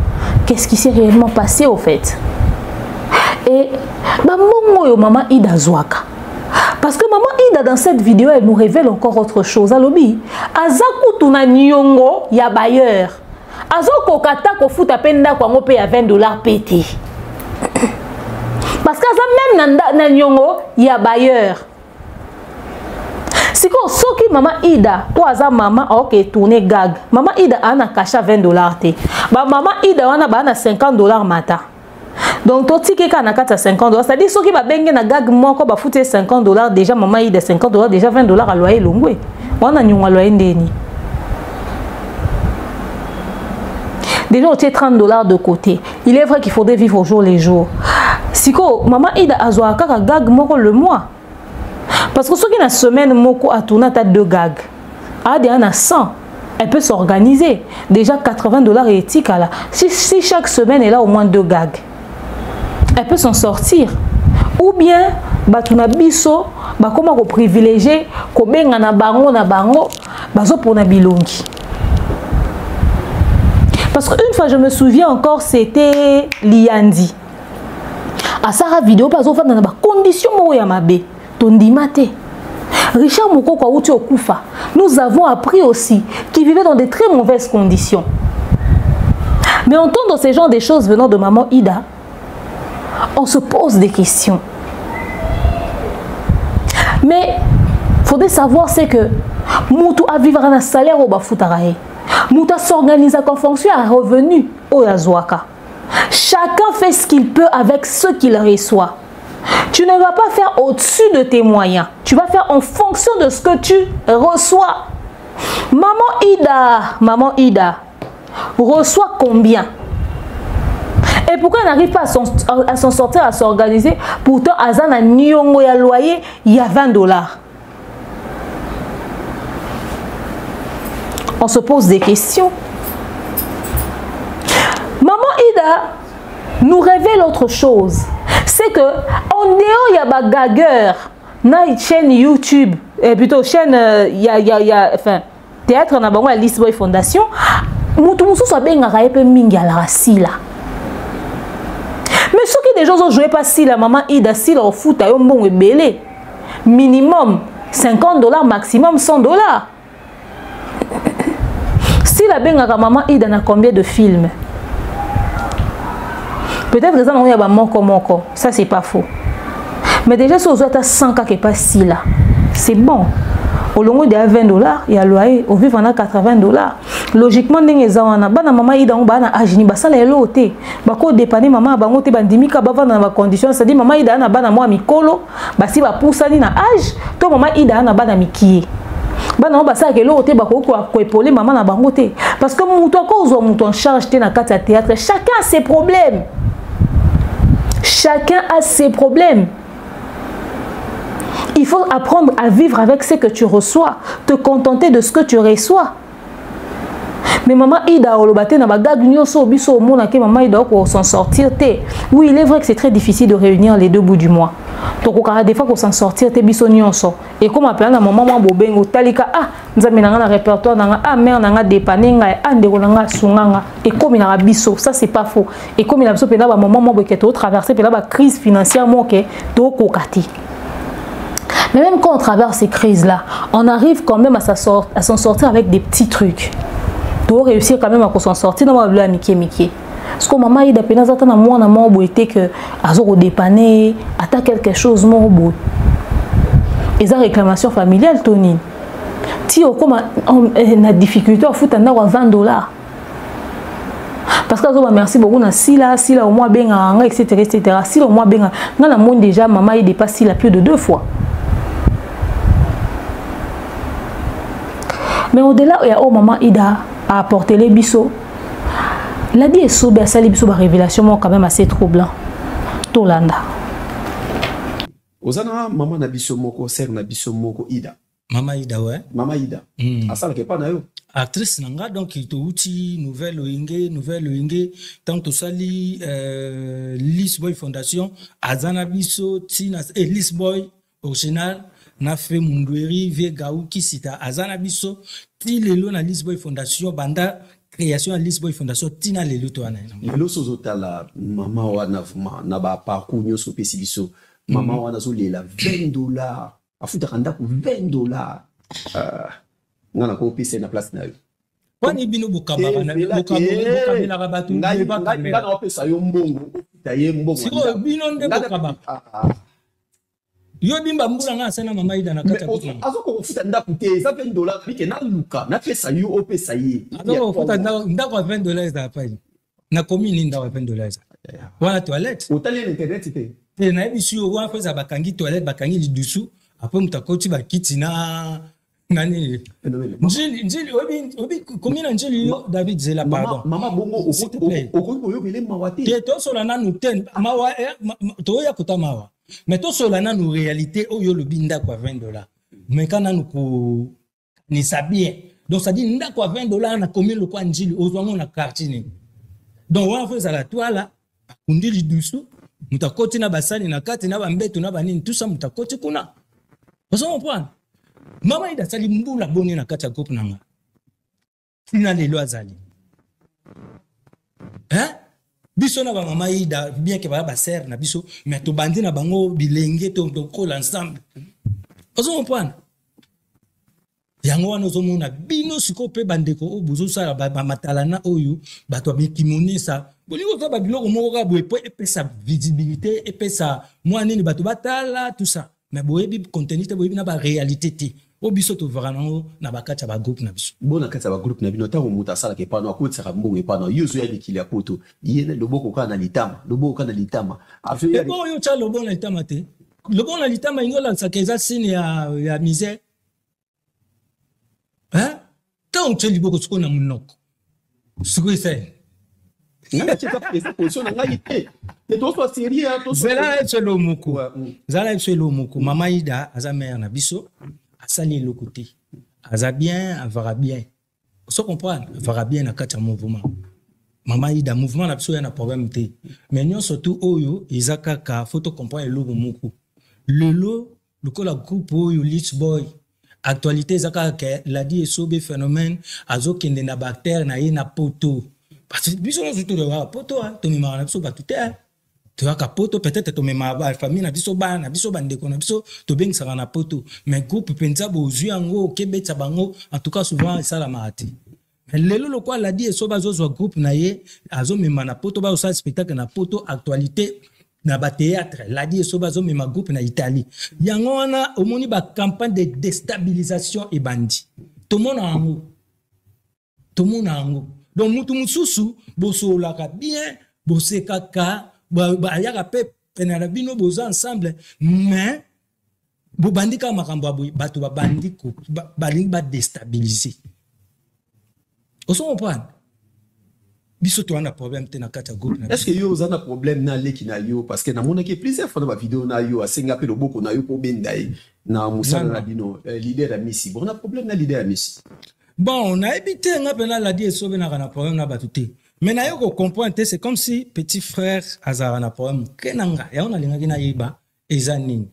Qu'est-ce qui s'est réellement passé au fait? Et maman Ida Zouaka. Parce que maman Ida dans cette vidéo elle nous révèle encore autre chose. Alobi, azaku tuna nyongo ya bailleur. Azoko kata ko futa penda kwa ngope ya $20 pété. Parce que ça même na nyongo ya bailleur. Si ko soki maman Ida to aza maman ok tourner gag. Maman Ida ana cacha $20 te. Ba maman Ida wana ba na $50 mata. Donc, tout ce qui est à $50, c'est-à-dire ceux qui va bengue na gag moko ba foutre $50 déjà maman il de $50 déjà $20 à loyer longwe. On a nyonga loyer ndeni. Déjà on tient $30 de côté. Il est vrai qu'il faudrait vivre au jour les jours. Siko maman Ida azwa kaka gag moko le mois. Parce que ceux qui na semaine moko a tourné à 2 gags. A des à 100. Elle peut s'organiser. Déjà $80 et éthique là. Si chaque semaine elle a au moins 2 gags. Elle peut s'en sortir. Ou bien, batuna biso, ba comment ko privilégier, ko benga na bango, bazo pour na bilongi. Parce qu'une fois, je me souviens encore, c'était Liandi. À Sarah vidéo, bazo fa na ba condition mo ya mabe, tondimate. Richard Moko kwa uti okufa. Nous avons appris aussi qu'il vivait dans de très mauvaises conditions. Mais entendre ces genres de choses venant de maman Ida, on se pose des questions. Mais il faudrait savoir c'est que Moutou a vivre un salaire au Bafutarae. Moutou s'organise en fonction à revenu au Yazouaka. Chacun fait ce qu'il peut avec ce qu'il reçoit. Tu ne vas pas faire au-dessus de tes moyens. Tu vas faire en fonction de ce que tu reçois. Maman Ida reçoit combien? Et pourquoi elle n'arrive pas à s'en sortir, à s'organiser? Pourtant, Azana Nyongo ya loyer, il y a $20. On se pose des questions. Maman Ida nous révèle autre chose. C'est que en dehors, il y a des gagueurs, une chaîne YouTube, plutôt chaîne, enfin, théâtre, na bango la Lisboy Fondation. Moutoumoussou soit bien ngaraye mingi à la rasila. Mais ceux qui des gens ont joué pas si la maman Ida si la foot a un bon belé minimum $50 maximum $100. Si la benga maman Ida n'a combien de films? Peut-être que ça non y a moko, ça c'est pas faux. Mais déjà si vous êtes à 100 cas qui pas si là, c'est bon. Au long de $20, il y a loyer, au vivre on a $80. Logiquement ndenge zawana bana maman Ida on bana ajini basala elote bako dépanner maman bango te bandimika bava na ba condition, c'est-à-dire maman Ida na bana moi mikolo basi ba poussani na âge to maman Ida na bana mikie bana basala elote bako ko épauler maman na bango te parce que muto ko zo muto en charge te na kati ya théâtre. Chacun a ses problèmes. Chacun a ses problèmes. Il faut apprendre à vivre avec ce que tu reçois, te contenter de ce que tu reçois. Mais maman Ida olobate na bagag nyoso biso mona ke maman Ida ko s'en sortir te. Oui, il est vrai que c'est très difficile de réunir les deux bouts du mois. Donc au des fois qu'on s'en sortir te biso nyonso. Et comme appelle na maman moi bobengo talika nzambe na na répertoire na mère na dépanner nga ndeko na sunganga et comme na biso, ça c'est pas faux. Et comme il a biso pena ba maman moi boketo traverser pena ba crise financière mo ke to kokati. Mais même quand on traverse ces crises-là, on arrive quand même à s'en sortir avec des petits trucs. Tu dois réussir quand même à s'en sortir dans le Mickey. Parce que maman, il a peine à attendre à moi, que Azoro dépanner, attaque quelque chose, mon beau. Et ça, réclamation familiale, Tony. Si on a difficulté à foutre $20. Parce que merci beaucoup, si là au moins bien, etc. Si au moins bien, dans le monde déjà, maman, il dépasse plus de 2 fois. Mais au-delà, il y a maman Ida à apporter les bisous. Ladi Esobe a sali biso ba révélation quand même assez troublant. Tolanda. Ozana maman na biso moko, sœur na biso moko Ida. Mama Ida, ouais. Mama Ida. Asala ke pa na yo. Actrice nanga, donc il te outi nouvelle oinge, tant to sali Lisboy Fondation, Azana biso tina Lisboy original na fait mundweri vega uki sita Azana biso ti lelo na Lisboy Fondation banda création à Lisboy Fondation tina lelo to ana. Lelo sozotala mama wana na ba parcours nyoso pesi biso. Mama wana zo lela $20. Afuta kanda ku $20. Ngana ko pese na place na yo. Kwani bino bukabara na bukabela rabatu ngana opesa yo mbongo taye mbongo. Siko bino nde bukabara. Yo bimba mbula nga sana mama Ida na kata kutu. Azo ko futa ndaku te za $20 bike na luka na pesa yo opesa ye. Azo ko futa ndako $20 za pai. Na commune ndako $20. Wana toilette. Otali internet te. Et na ebisu yo wa feza bakangi toilette bakangi lidusu après mutakoti bakiti na nani njili obi combien njili yo David Zela pardon mama bongo oko yo bele mawate te to sola nanu ten mawa to ya kuta mawa mais to sola nanu réalité oyo le binda kwa $20 mais kana nuko ni sabie donc ça dit nda kwa $20 na combien le kwa njili ozwango na quartier ni donc wa feza la toile kundi lidusu mutakoti na basani na kati na bambeto na banini tout ça mutakoti kuna ozo comprendre mama Ida sali mbula boni na kati ya groupe nanga tina lelo azali biso na ba mama Ida bien que ba sœur na biso mais to bandi na bango bilenge to ko l'ensemble ozo comprendre yango wana ozo mona bino siko pe bandeko o bozo sala ba matalana oyo bato bikimonisa bolingo to ba biloko moko ka boye po epesa visibilité epesa moi nini bato batala tout ça mais boye bi contenu te boye na ba réalité te o biso to vraiment na bakati ba groupe na biso bona kati ba groupe na bino ta muta sala ke pano akutsa mbongo epano yuzo ya bikili apoto yene loboko kana litama loboko kana litama afyo ya bo yo cha loboko na litama te loboko na litama ingola sakeza sine ya misère tant que tu beaucoup qu'on a mon nok ce que c'est nga cheka pesa position na ngai te to so sérieux to so zela etselo muku zala etselo muku mama Ida aza mère na biso asali le côté aza bien avara bien so comprendre avara bien na kati mouvement mama Ida mouvement na biso ya na problème te mais nyon surtout oyo ezaka ka photo comprendre le muku lelo lokola groupe oyo Lisboy actualité zaka ke la di esobe phénomène azo kende na bactère na ye na poto parce que biso nous tout de poto to mi mara biso batu te to aka poto peut-être to mema ba famille na biso ba na biso bandeko na biso to bengisa na poto mais groupe penza bozwi yango kebetsa bango en tout cas souvent ça la marati mais lelo lo kwa la di esobe zo groupe na ye azo mema na poto ba au spectacle na poto actualité na ba théâtre la di esobe azo mema groupe na Italie yango wana omoni ba campagne de déstabilisation et bandi to mona ango donc mutu mususu bosola ka bien bosekaka ba yaka pe penana bino boza ensemble mais bo bandika makambo aboy bato ba bandiko ba lingi ba déstabiliser oso comprendre biso to ana problème te na kata groupe na est-ce que yo za na problème na leki na yo parce que na mona ke plusieurs fois na ba vidéo na yo asenga pe loboko na yo po bendai na musala na bino leader ya Messi bon na problème na leader ya Messi bon on a évité nga pena la di esobe na kana problème na batuté mais na yo ko comprendre c'est comme si petit frère azara na problème kenanga ya ona linga kina yiba ezani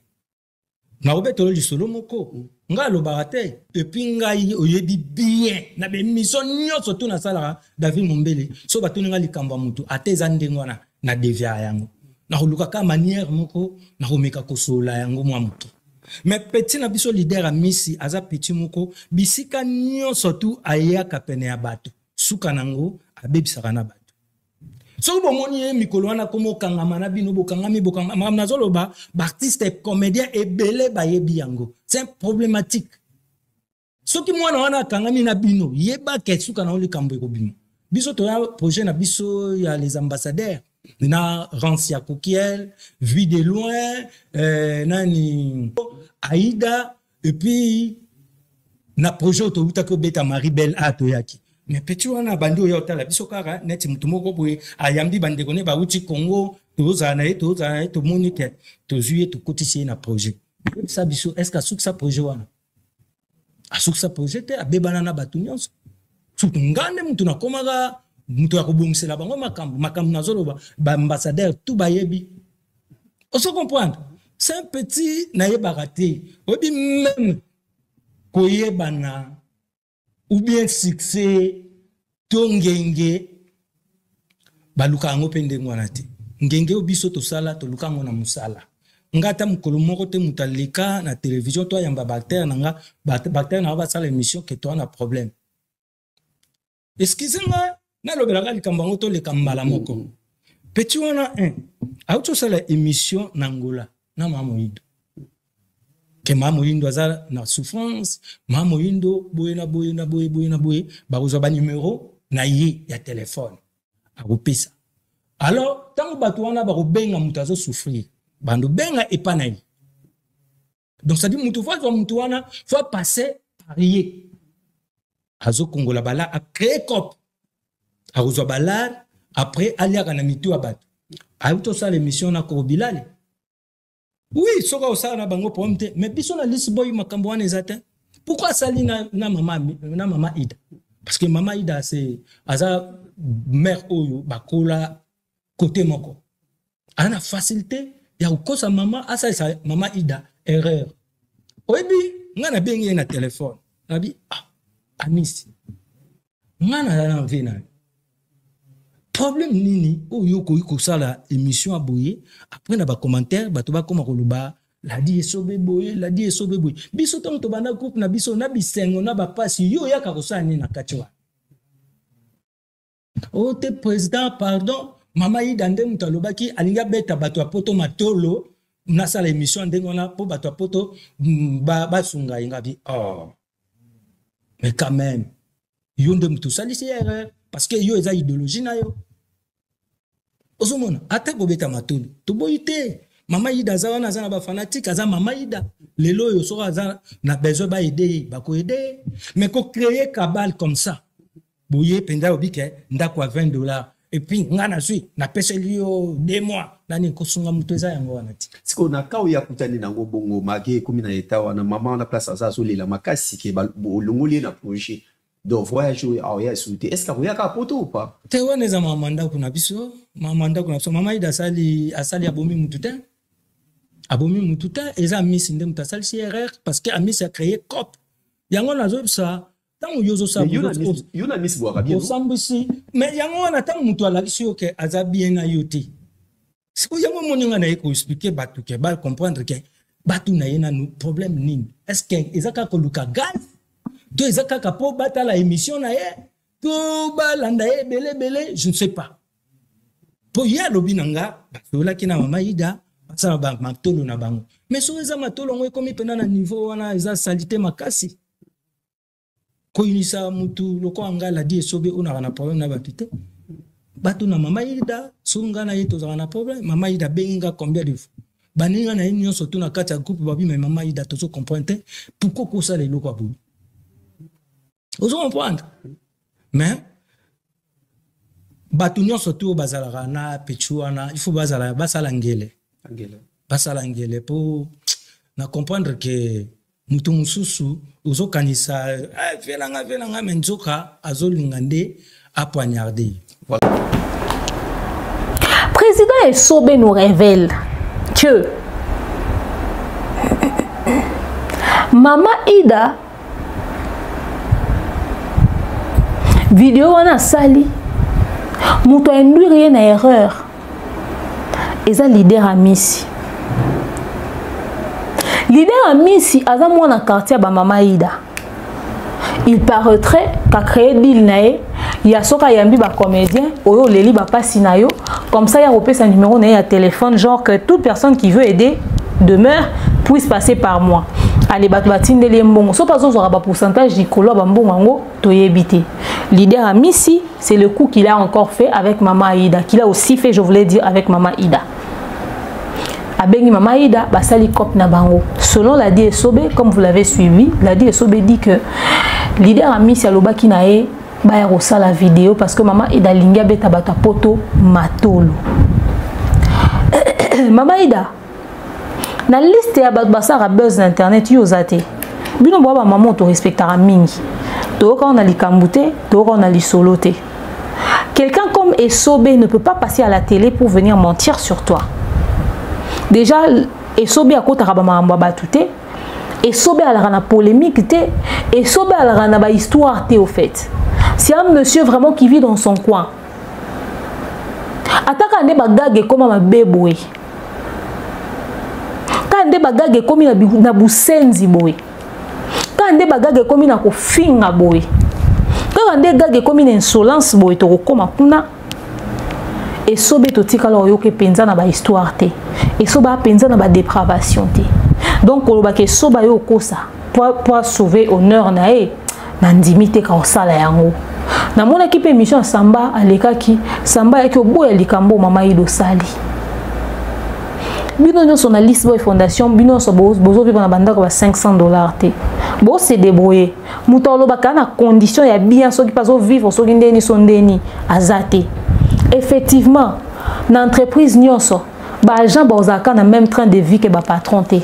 na obeto li solo moko nga lo barate et puis nga oyebi bien na be mission nyonso to na sala David Mombele so batuni nga likamba mutu ateza ndengwana na devia yango na koluka ka manière moko na komeka kosola yango mwa mutu mais petit na biso leader a Messi aza petit moko bisika nyonso tu ayaka pene ya bato suka nango abebisaka na bato so bomoni ye mikolo wana komo kangama na bino bokangami bokangama nazoloba ba artiste comédien ebele bayebi yango c'est problématique soki mwana wana kangami na bino yeba ke suka na oli kambo ekobima biso to ya projet na biso ya les ambassadeurs na Rancia Coquiel Vie de loin nani Aïda et puis na projet to utako beta Maribel Atoyaki mais petit wana bandi oyo otala biso kaka neti mutu moko boye ayambi bandeko ne bauti Congo tozana ye tomoni ke tozwi tokotisi ye na projet ça biso est-ce que asuki sa projet wana asuki sa projet te abebana na bato nyonso surtout ngande mutu nakomaka mutu ya kobongisela bango makambo nazoloba baambassadeur tout bayebi oso comprendre c'est un petit nayebaka te oyebi même koyebana ou bien succès to ngenge baluka yango mpe ndenge wana te ngenge biso tosala toluka yango na mosala ngata mokolo moko te mutu aleka na télévision to ayamba bactere nanga bactere nanga basala émission ke toa na problème excuse nga nalobelaka likambo yango toleka mbala moko petit wana auti osala émission na Angola na Mama Moyindo ke Mama Moyindo aza na souffrance Mama Moyindo boye bakozwa ba numéro na ye ya téléphone akopesa alors tango bato wana bakobenga mutu azo souffrir bando benga epa na ye donc ça dit mutu wana faut passer par ye azo kongola bala a créer cop akozwa balar après aliaka na mitu ya bato auto sa l'émission na Kobilale. Oui, soka osala na bango problème te, mais biso na liste boy makambo wana ezate. Pourquoi sali na mama Ida? Parce que Mama Ida c'est aza mère oyo bakola côté moko. Ana facilité ya ukosa mama asa Mama Ida erreur. Oyebi ngana bengi na téléphone. Nabi amisi. Ngana na vena. Problème nini oyo ko sala émission aboye après na ba commentaire bato ba koma koluba la di esobe boye biso tongo to bana groupe na biso na bisengo na ba pasi yo ya ka kosala ni na katiwa o te président pardon Mama Ida nde mutalobaki alinga beta bato apoto matolo na sala émission ndengo na po bato apoto ba sunga ingabi mais quand même yo nde mutu salisi erreur parce que yo eza idéologie na yo osomona ata kobeta matolo to boyite Mama Ida za wana za na ba fanatique aza Mama Ida lelo yo sora za na besoin ba aider ba ko aider mais ko créer cabale comme ça boye penda obike ndako à $20 et puis ngana sui na pesa lio 2 mois nani ko sunga mutu eza yango wana ti siko na kawo ya kutani nango bongo mage kumi na eta wana mama na place aza so lela makasi ke ba longoli na projet. Donc, voyage est-ce qu'il y a un poteau ou pas? Tu vois, les amants kuna biso, mamanda kuna biso, Mama Ida asali abomi mututa. Abomi mututa, eza miss inde mutasali si erreur parce que miss a créé cop. Yango nazo ça, tant yozo ça. Yona miss boira bien. Osambisi, mais yango na tant mutu ala kisio ke aza bien na yote. Siko yango moninga na eko expliquer batu ke ba comprendre que batu na yena no problème nini. Est-ce que ezaka ko luka gaz? To ezaka kapo bata la émission na ye to balanda ye belé je ne sais pas po ya lobi nanga batola kina Mama Ida ça ba matolo na bango mais so eza matolo ngo komi pena na niveau wana eza salité makasi ko inisa mutu loko anga la di esobe ona na problème na batite batu na Mama Ida sunga na yeto za na problème Mama Ida benga combien de fois baninga na union surtout na kati ya groupe babi mais Mama Ida to so comprendre pourquoi ko ça les loko abu. Vous comprenez? Mais, Batunyo surtout Bazalarana, Pechuana, il faut Basalangele. Basalangele pour na comprendre que Mutumususu, Uzo Kanisa, Velanga, Menzoka, Azolingande, a poignardé. Voilà. Président Esobe nous révèle que Mama Ida vidéo wana sali muto induire na erreur eza leader amisi aza mwana quartier ba Mama Ida il paraîtrait qu'a créé deal nae ya soka yambi ba comédien oyo leli ba pasi na yo comme ça ya repé sa numéro na ya téléphone genre que toute personne qui veut aider demeure puisse passer par moi. Allez, batinde les mbongo. So pas aura un pourcentage du colo bambongo to yebite. Leader à Missy, c'est le coup qu'il a encore fait avec Mama Ida, qu'il a aussi fait, je voulais dire, avec Mama Ida. Abengi Mama Ida, basali kop na bango. Selon la DSOB, comme vous l'avez suivi, la DSOB dit que leader à Missy aloba kinae baya kosala vidéo parce que maman Ida linga beta bata poto matolo. Maman Ida na liste ya bato basara buzz internet yo zate bino baba maman to respectera mingi to ka on a likambute to ka on a lisolote. Quelqu'un comme Esobé ne peut pas passer à la télé pour venir mentir sur toi. Déjà Esobé a kota ka ba mambo batute, Esobé a la polémique te, Esobé a la ba histoire te au fait. C'est un monsieur vraiment qui vit dans son coin. Ataka ne bagage comme ma bébé. Kande bagage komi na busenzi boy. Kande bagage komi na kofinga boy. Kande bagage komi na insolence boy to koma kuna. Esobé to tikala oyoke penza na ba histoire te. Esoba penza na ba dépravation te. Donc koloba ke soba yo kosa pour sauver honneur na e na ndimite ka osala yango. Na mona ki pe mission Samba alekaki Samba yake oboya likambo mama Ido sali. Bino nyo son liste boy fondation bino so bozo vivre na banda ko $500 te. Bo se débrouiller. Mutolo baka na condition ya bien so ki paso vivre so ki ndeni so ndeni azate. Effectivement, na entreprise nyonso ba agent bozaka na même train de vie que ba patron te.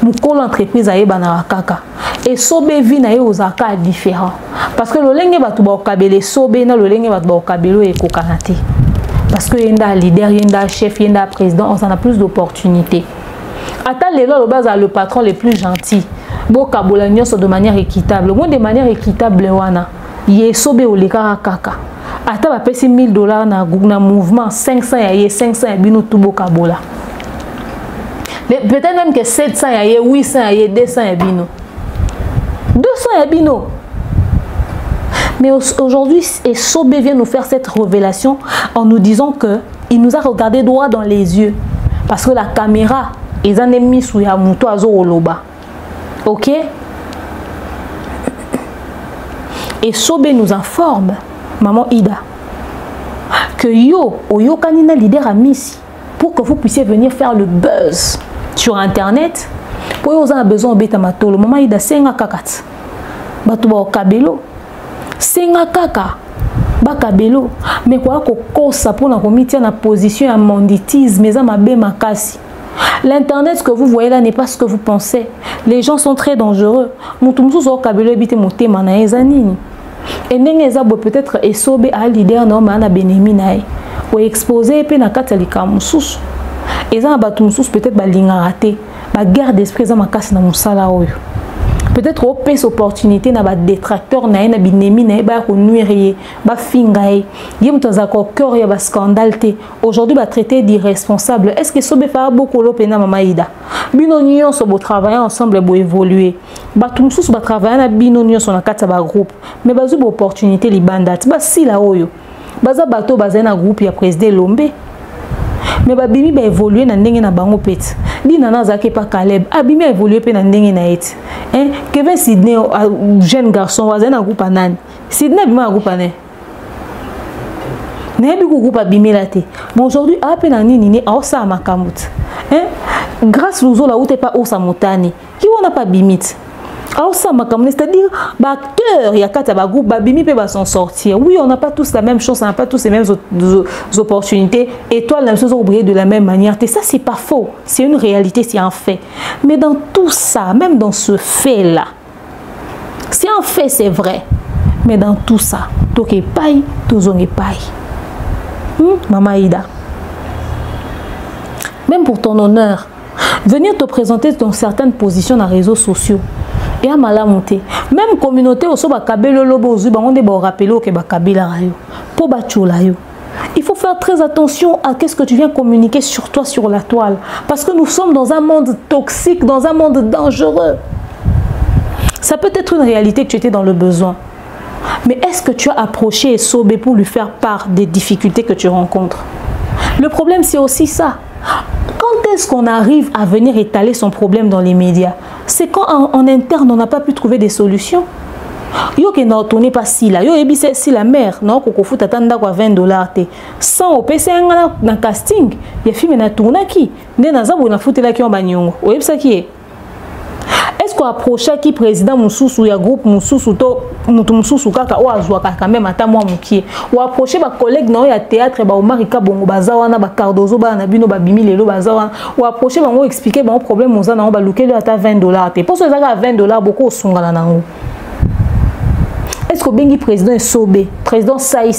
Mukolo entreprise ayeba na kaka. Et sobe vi na ye ozaka différent. Parce que le lenge batu ba okabele sobe na le lenge batu ba okabelo e kokanate. Parce que yenda leader, yenda chef, yenda président, on en a plus d'opportunités. Attends le patron le plus gentil. Bo kabola nyonso de manière équitable. Moi de manière équitable wana. Ye sobe oleka kaka. Attends ba pesi $1000 na mouvement 500 ya ye 500 ya bino tubo kabola. Peut-être même que 700 ya ye 800 ya ye 200 ya bino. 200 ya bino. Mais aujourd'hui, Esobé vient nous faire cette révélation en nous disant qu'il nous a regardé droit dans les yeux. Parce que la caméra, ils en ont mis sous la moto à Zoroloba. Ok? Esobé nous informe, maman Ida, que yo kanina leader à Missi, pour que vous puissiez venir faire le buzz sur Internet, pour vous avez besoin de Betamatolo. Maman Ida, c'est un kakat. Batouba Kabelo. Senga kaka bakabelo mais quoi ko kosa pour na komiti na position ya monditisme eza mabe makasi. L'internet que vous voyez là n'est pas ce que vous pensez. Les gens sont très dangereux. Mutu musu so kabelo ebite motema na eza nini. Et ndenge eza bo peut-être Esobé a leader na ma na benemi na e. O exposer pe na kati lika mususu. Eza na batu mususu peut-être ba linga raté. Ba guerre d'esprit eza makasi na musala oyo. Peut-être au pèse opportunité na ba détracteur na na binemi na ba ko nuire ba fingae yem to za ko cœur ya ba scandale te aujourd'hui ba traité d'irresponsable. Est-ce que sobe fa beaucoup lo pena mama Ida bino nyonso bo travailler ensemble bo évoluer ba tumsusu ba travailler na bino nyonso na kata ba groupe mais ba zu ba opportunité libanda ba si la oyo baza bato baza na groupe ya président Lombe mais ba bimi ba évoluer na ndenge na bango pete dina na zake pa Caleb abimi évoluer pe na ndenge na eti hein Kevin Sidney jeune garçon waza na groupe nani Sidney bima groupe nani ne bi groupe abimi la te mais aujourd'hui a pe na nini ni a sa makamut hein grâce luzo la ou te pas au samotani qui on a pas bimite. Alors ça, c'est-à-dire, acteur, il y a quatre groupes, Babimi peut s'en sortir. Oui, on n'a pas tous la même chose, on n'a pas tous les mêmes opportunités. Et toi, la même chose, briller de la même manière. Et ça, c'est pas faux. C'est une réalité, c'est un fait. Mais dans tout ça, même dans ce fait-là, c'est un fait, c'est vrai. Mais dans tout ça, tout est paille, tout est paille. Maman Ida. Même pour ton honneur, venir te présenter dans certaines positions dans les réseaux sociaux. Et à malamonté même communauté aussi bakabelo lobo ozu bango de ba rappeler que bakabela rayo pour bachola yo. Il faut faire très attention à qu'est-ce que tu viens communiquer sur toi sur la toile parce que nous sommes dans un monde toxique, dans un monde dangereux. Ça peut être une réalité que tu étais dans le besoin. Mais est-ce que tu as approché Esobé pour lui faire part des difficultés que tu rencontres? Le problème c'est aussi ça. Quand est-ce qu'on arrive à venir étaler son problème dans les médias? C'est quand en interne on n'a pas pu trouver des solutions. Yo que n'a tourné pas si là, yo ebi si la mère non koko fout attendre quoi $20 te. Sans au PC na casting, ya film na tourna qui? Ne na zabo na fout là qui en bagnongo. Ou ça qui est? Est-ce que approcher qui président Moussoussou ya groupe Moussoussou to mutu Moussoussou kaka o azwaka quand même ata moi mukie ou approcher ba collègue na ya théâtre ba Omarika bongo bazawana ba Cardozo ba na bino ba bimi lelo bazawana ou approcher bango expliquer ba problème oza na ba lukelo ata $20 te pour ça ezaka $20 beaucoup osungana nango. Est-ce que bengi président Sobé président Sai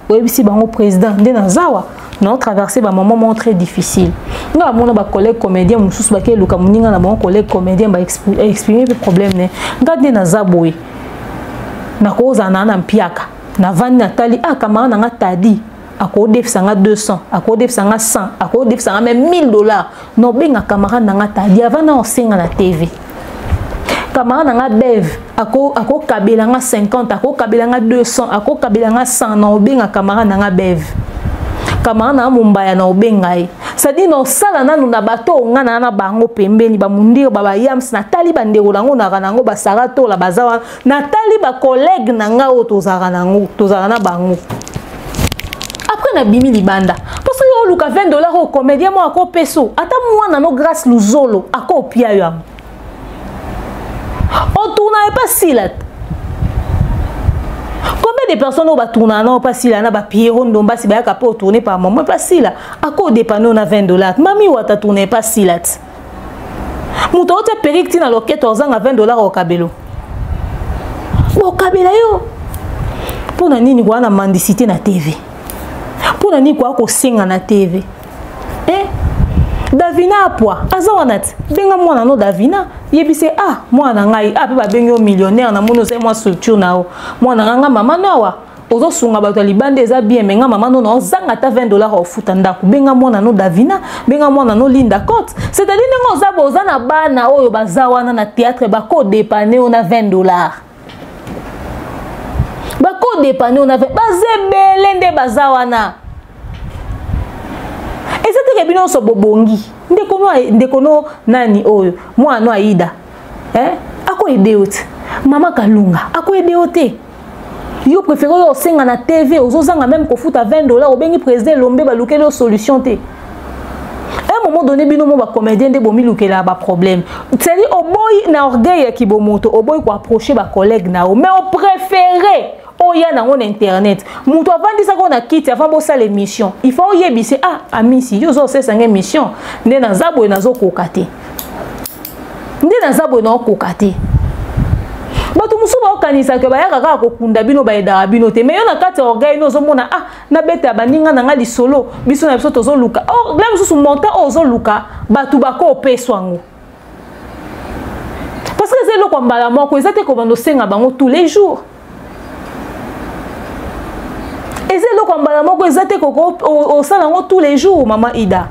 ou si bango président de nazawa non traversé ba moment très difficile. Nous avons ba collègue comédien mususu ba ke luka muninga na bon collègue comédien ba exprimer le problème ne. Ngade na zaboy. Na koza na mpiaka. Na vani natali kamara na tadi. Ako defisanga 200, ako defisanga 100, ako defisanga même $1000. No benga kamara na tadi avant na osenga na TV. Kamara na bev ako kabela nga 50, ako kabela nga 200, ako kabela nga 100 na benga kamara na bev. Kamara na mumbaya na obengai sadi no sala nanu na bato ngana na bango pembeni ba mundir baba yams na tali bandeko lango na ranango ba sarato la bazawa na tali ba collègue na nga o tozara na bango après na bimi libanda parce que yo luka $20 au comédien mo ako peso ata mwana no grâce luzolo ako pia yo on tourna pas silat. Combien de personnes ont tourné non pas si là na ba Pierrot ndomba si ba ka po tourner par moment pas si là à quoi dépanner on a $20 mami wa ta tourner pas si là muto te perique tina lo 14 ans à $20 au kabelo yo pour na nini kwa na mendicité na TV pour na nini kwa ko singa na TV Davina apwa azawanat benga mwana no Davina yebise mwana ngai pe ba bengo millionnaire na mono c'est moi structure nao mwana nga mama nawa ozo sunga bato libande eza bien menga mama no na zanga ta $20 au futa ndako benga mwana no Davina benga mwana no Linda Cote c'est-à-dire ngo za boza na bana oyo bazawana na théâtre ba ko dépanner on a $20 ba ko dépanner on a bazebele nde bazawana. Et c'était que bino so bobongi ndekono nani oyo mwana Aida ako edeote mama Kalunga ako edeote yo préféré yo senga na TV ozozanga même ko futa $20 obengi président Lombe ba lukelo solution te. À un moment donné bino mo ba comédien de bomi lukela ba problème c'est dit au boy na orgueil ki bomoto au boy ko approcher ba collègue na mais au préféré oya na on internet muto avandi sa ko na kiti avant bo sala émission il faut yebise amisi yo zo sesa émission nde na zabo na zo kokate nde na zabo na kokate bato musuba okanisa ke bayaka kaka kokunda bino baeda bino te mais yo na kati orgueil no zo mona na beta baninga na ngali solo biso na biso tozo luka la mususu monta ozo luka batu bako opeswango parce que c'est le kombala moko ezate ko bando senga bango tous les jours. Et c'est le combat moko ezate koko au salango tous les jours maman Ida.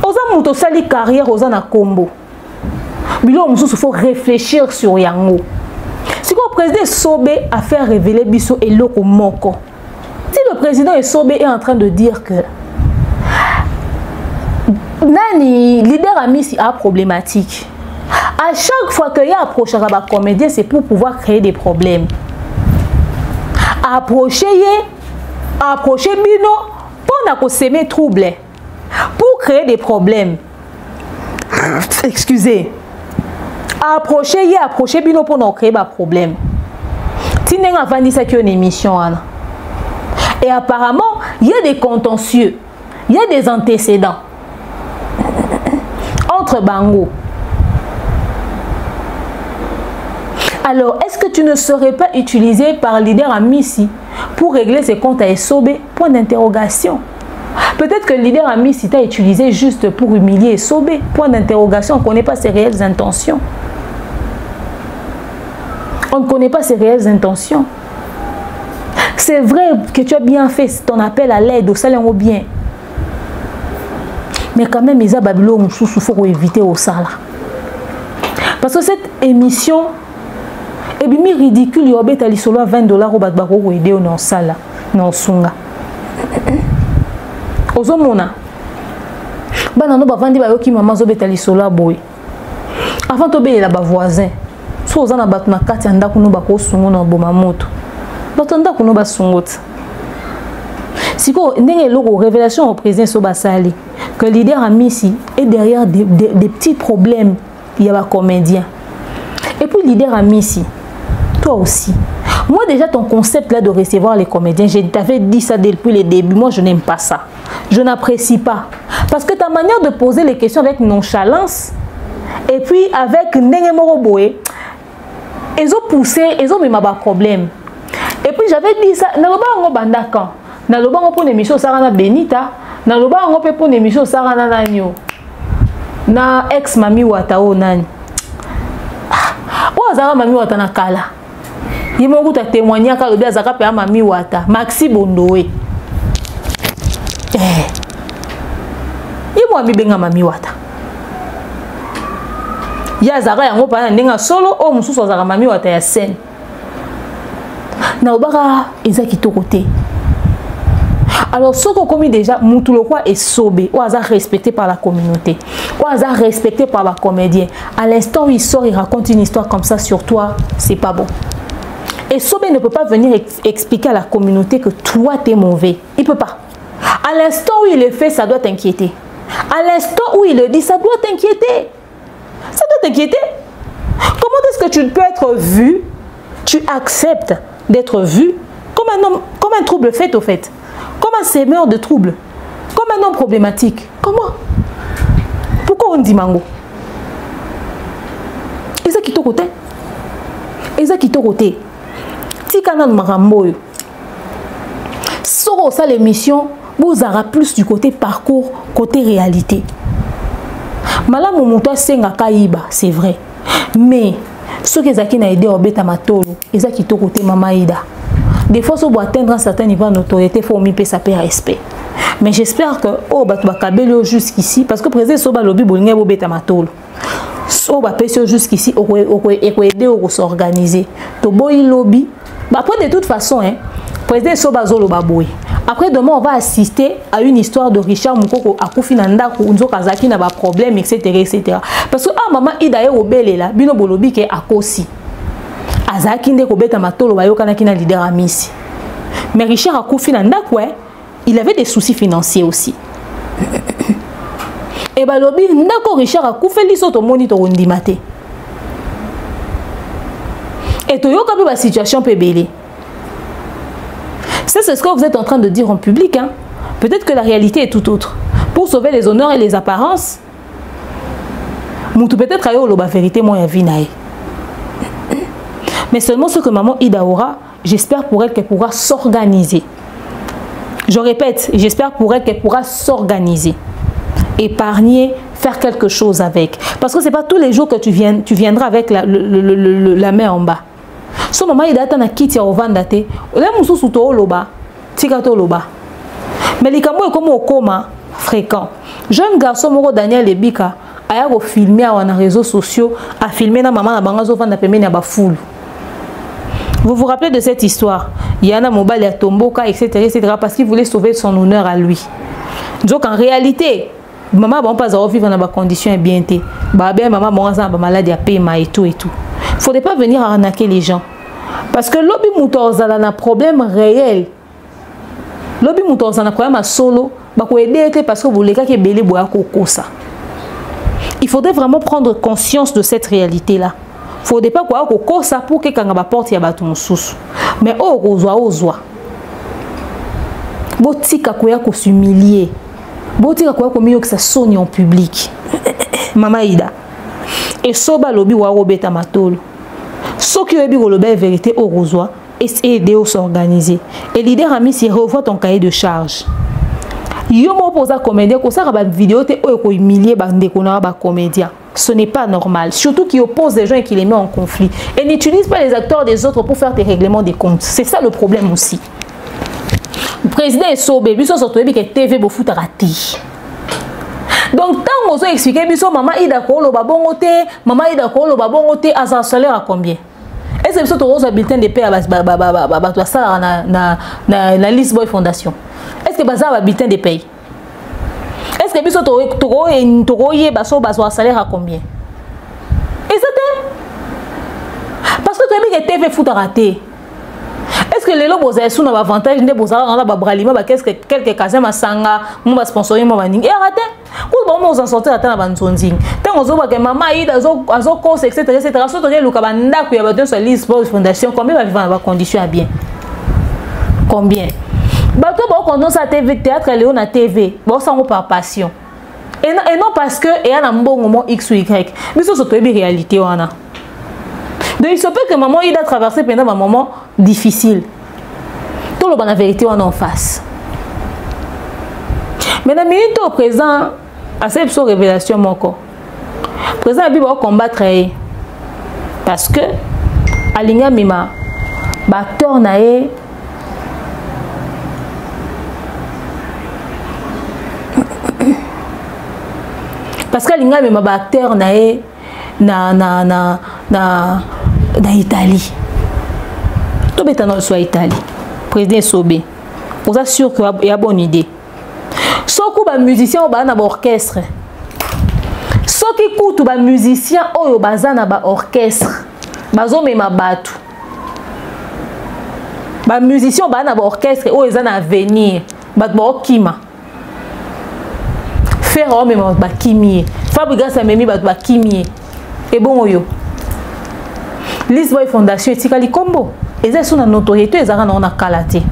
Oza muto sali carrière oza na kombo. Bilo mususu faut réfléchir sur yango. Si le président Sobé a fait révéler biso eloko moko. Si le président Sobé est en train de dire que nani leader amisi a problématique. À chaque fois qu'il y a approché un comédien, c'est pour pouvoir créer des problèmes. Approcher bino pour s'aimer trouble, pour créer des problèmes. Excusez. Approcher bino pour créer des problèmes. Tinenga avant dit ça qu'il y a une émission. Et apparemment, il y a des contentieux, il y a des antécédents entre Bango. Alors, est-ce que tu ne serais pas utilisé par le leader Amissi pour régler ses comptes à Sobé? Point d'interrogation. Peut-être que le leader Amissi t'a utilisé juste pour humilier Sobé. Point d'interrogation. On ne connaît pas ses réelles intentions. On ne connaît pas ses réelles intentions. C'est vrai que tu as bien fait ton appel à l'aide au salaire au bien. Mais quand même, Isa Babylone, il faut éviter au salaire. Parce que cette émission... Et bien, ridicule, il y a $20 au Badbaro ou aider au sala, non sunga. Ozomona. Banano ba vandi ba yoki mama zo betali sola boy. Avant to be la ba voisin. So ozana batu na kati anda kuno ba ko sungo na boma moto. Batu anda kuno ba sungota. Siko ndenge loko révélation au président Soba Sali que le leader Amissi est derrière des petits problèmes il y a un comédien. Et puis leader à Missy, toi aussi. Moi déjà ton concept là de recevoir les comédiens, je t'avais dit ça depuis le début, moi je n'aime pas ça. Je n'apprécie pas. Parce que ta manière de poser les questions avec nonchalance, et puis avec Nengemoro Boé, ils ont poussé, ils ont mis ma problème. Et puis j'avais dit ça, naloba ngo bandakan, naloba ngo pour l'émission Sarana Benita, naloba ngo pour l'émission Sarana Nanyo, na ex mami watao nani. Oh Zara mami wata na kala. Yimo kuta témoigner ka lobi azaka pe mami wata, Maxi Bondoé. Yimo ami benga mami wata. Ya Zara yango pa na ndinga solo o mususu azaka mami wata ya scène. Na obara ezaki to côté. Alors ce qu'on commis déjà Moutouloua est sobé ou hasard respecté par la communauté ou hasard respecté par la comédienne. À l'instant où il sort, il raconte une histoire comme ça sur toi, c'est pas bon. Et Sobé ne peut pas venir expliquer à la communauté que toi t'es mauvais. Il peut pas. À l'instant où il le fait, ça doit t'inquiéter. À l'instant où il le dit, ça doit t'inquiéter. Ça doit t'inquiéter. Comment est-ce que tu peux être vu? Tu acceptes d'être vu comme un homme, comme un trouble fait au fait, comme un sémeur de trouble, comme un homme problématique. Comment? Pourquoi on dit mango? Ils ont quitté côté. Ils ont quitté côté. Si quand on marambo, sur ça l'émission, vous aurez plus du côté parcours, côté réalité. Malam Moumouta Senga Kaïba, c'est vrai. Mais ceux qui ont aidé au bêta matolo, ils ont quitté côté Mamaïda. Des fois, si on doit atteindre un certain niveau d'autorité, il faut miper sa paix respect. Mais j'espère que oh bah tu vas cabler jusqu'ici parce que président Soba lobby bolingé au bêta matolo. So bah pèse jusqu'ici, on peut aider à s'organiser. To boy lobby. Après de toute façon, hein, président Soba zolo baboy. Après demain on va assister à une histoire de Richard Moukoko à Koufinanda Kunzo Kazaki n'a pas problème etc etc. Parce que ah maman Ida au belé là, bino bolobi ke akosi. Azaki nde ko beta matolo bayoka na kina leader amisi. Mais Richard Akoufinanda quoi, il avait des soucis financiers aussi. Et balobi ndako Richard Akoufeli soto moni to ndimate. Et toyoka pe ba situation pe belé. Ça, c'est ce que vous êtes en train de dire en public. Hein. Peut-être que la réalité est tout autre. Pour sauver les honneurs et les apparences, peut-être ayo la vérité, moi, vinaï. Mais seulement ce que maman Ida aura, j'espère pour elle qu'elle pourra s'organiser. Je répète, j'espère pour elle qu'elle pourra s'organiser. Épargner, faire quelque chose avec. Parce que ce n'est pas tous les jours que tu viendras avec la main en bas. So maman il date na kiti ya ovandate ole mususu to loba tika to loba mais likambo comme okoma fréquent jeune garçon moko Daniel Ebika aya ko filmer na réseaux sociaux a filmer na maman na banga zo vanda pembeni ya ba foule. Vous vous rappelez de cette histoire? Yana mobile ya tomboka etc parce qu'il voulait sauver son honneur à lui. Donc en réalité maman bon pas vivre dans ba conditions bien té ba bien maman bon ça ba maladie à paiement et tout. Faudrait pas venir arnaquer les gens. Parce que lobby moutorzala na problème réel. Lobby moutorzala na problème à solo, ba ko aider parce que vous les gars qui belé boya koko ça. Il faudrait vraiment prendre conscience de cette réalité là. Faudrait pas quoi koko ça pour que kanga ba porte ya bato mususu. Mais oh ozwa. Botika koya ko s'humilier. Botika koya ko miyo que ça sonne en public. Mama Ida. Et soba lobby wa robeta matolo. Ce qui est bien la vérité au rosoir et aider à s'organiser. Et l'idée ami si revoit ton cahier de charge. Yo m'oppose à comédien comme ça la vidéo te humilier bande kona ba comédien. Ce n'est pas normal, surtout qui oppose des gens et qui les met en conflit. Et n'utilise pas les acteurs des autres pour faire tes règlements des comptes. C'est ça le problème aussi. Le président est sobé, lui sont que TV bo foot raté. Donc tant qu'on expliquer biso maman Ida ko lo babongo te, maman Ida ko lo babongo te à sa salaire à combien? Est-ce que biso to rose bulletin de paie ba to ça na List Boy Fondation? Est-ce que baza ba bulletin de paie? Est-ce que biso to yé baso baso salaire à combien? Et c'était parce que tu as mis que TV foot raté. Est-ce est-ce que les lobes ont un avantage de bozara on a babralima ba qu'est-ce que quelques cas masanga mon ba sponsoring mo baning et raté ko ba mo en sortir ata na banzonzing tant ozo ba que maman ida azo cause etc so to le kabanda ku ya ba sur liste pour fondation combien va vivre dans conditions bien combien bato ba ko sa TV théâtre Léon na TV ba ça par passion et non parce que et a mbongo mo x ou y mais ça c'est une réalité wana. Donc il se peut que maman il a traversé pendant un moment difficile. Tout le monde la vérité on en face. Mais dans minute au présent, à cette révélation mon corps. Présent la Bible va combattre parce que aligna mima acteur nae parce que aligna mima acteur nae na Italie. Tout est dans soit Italie. Président Sobé. Vous êtes sûr qu'il y a une bonne idée. Ceux qui sont musiciens au bas orchestre. Ceux qui écoutent les musiciens au bas orchestre. Bazo me mabatu. Les musiciens au bas orchestre au ils en venir. Batbo kima. Faire homme ba kimie. Fabriquer ça memi ba kimie. Et bon yo. Lisboy Fondation etikali combo. Eza suna notoriété ezaka na kalate.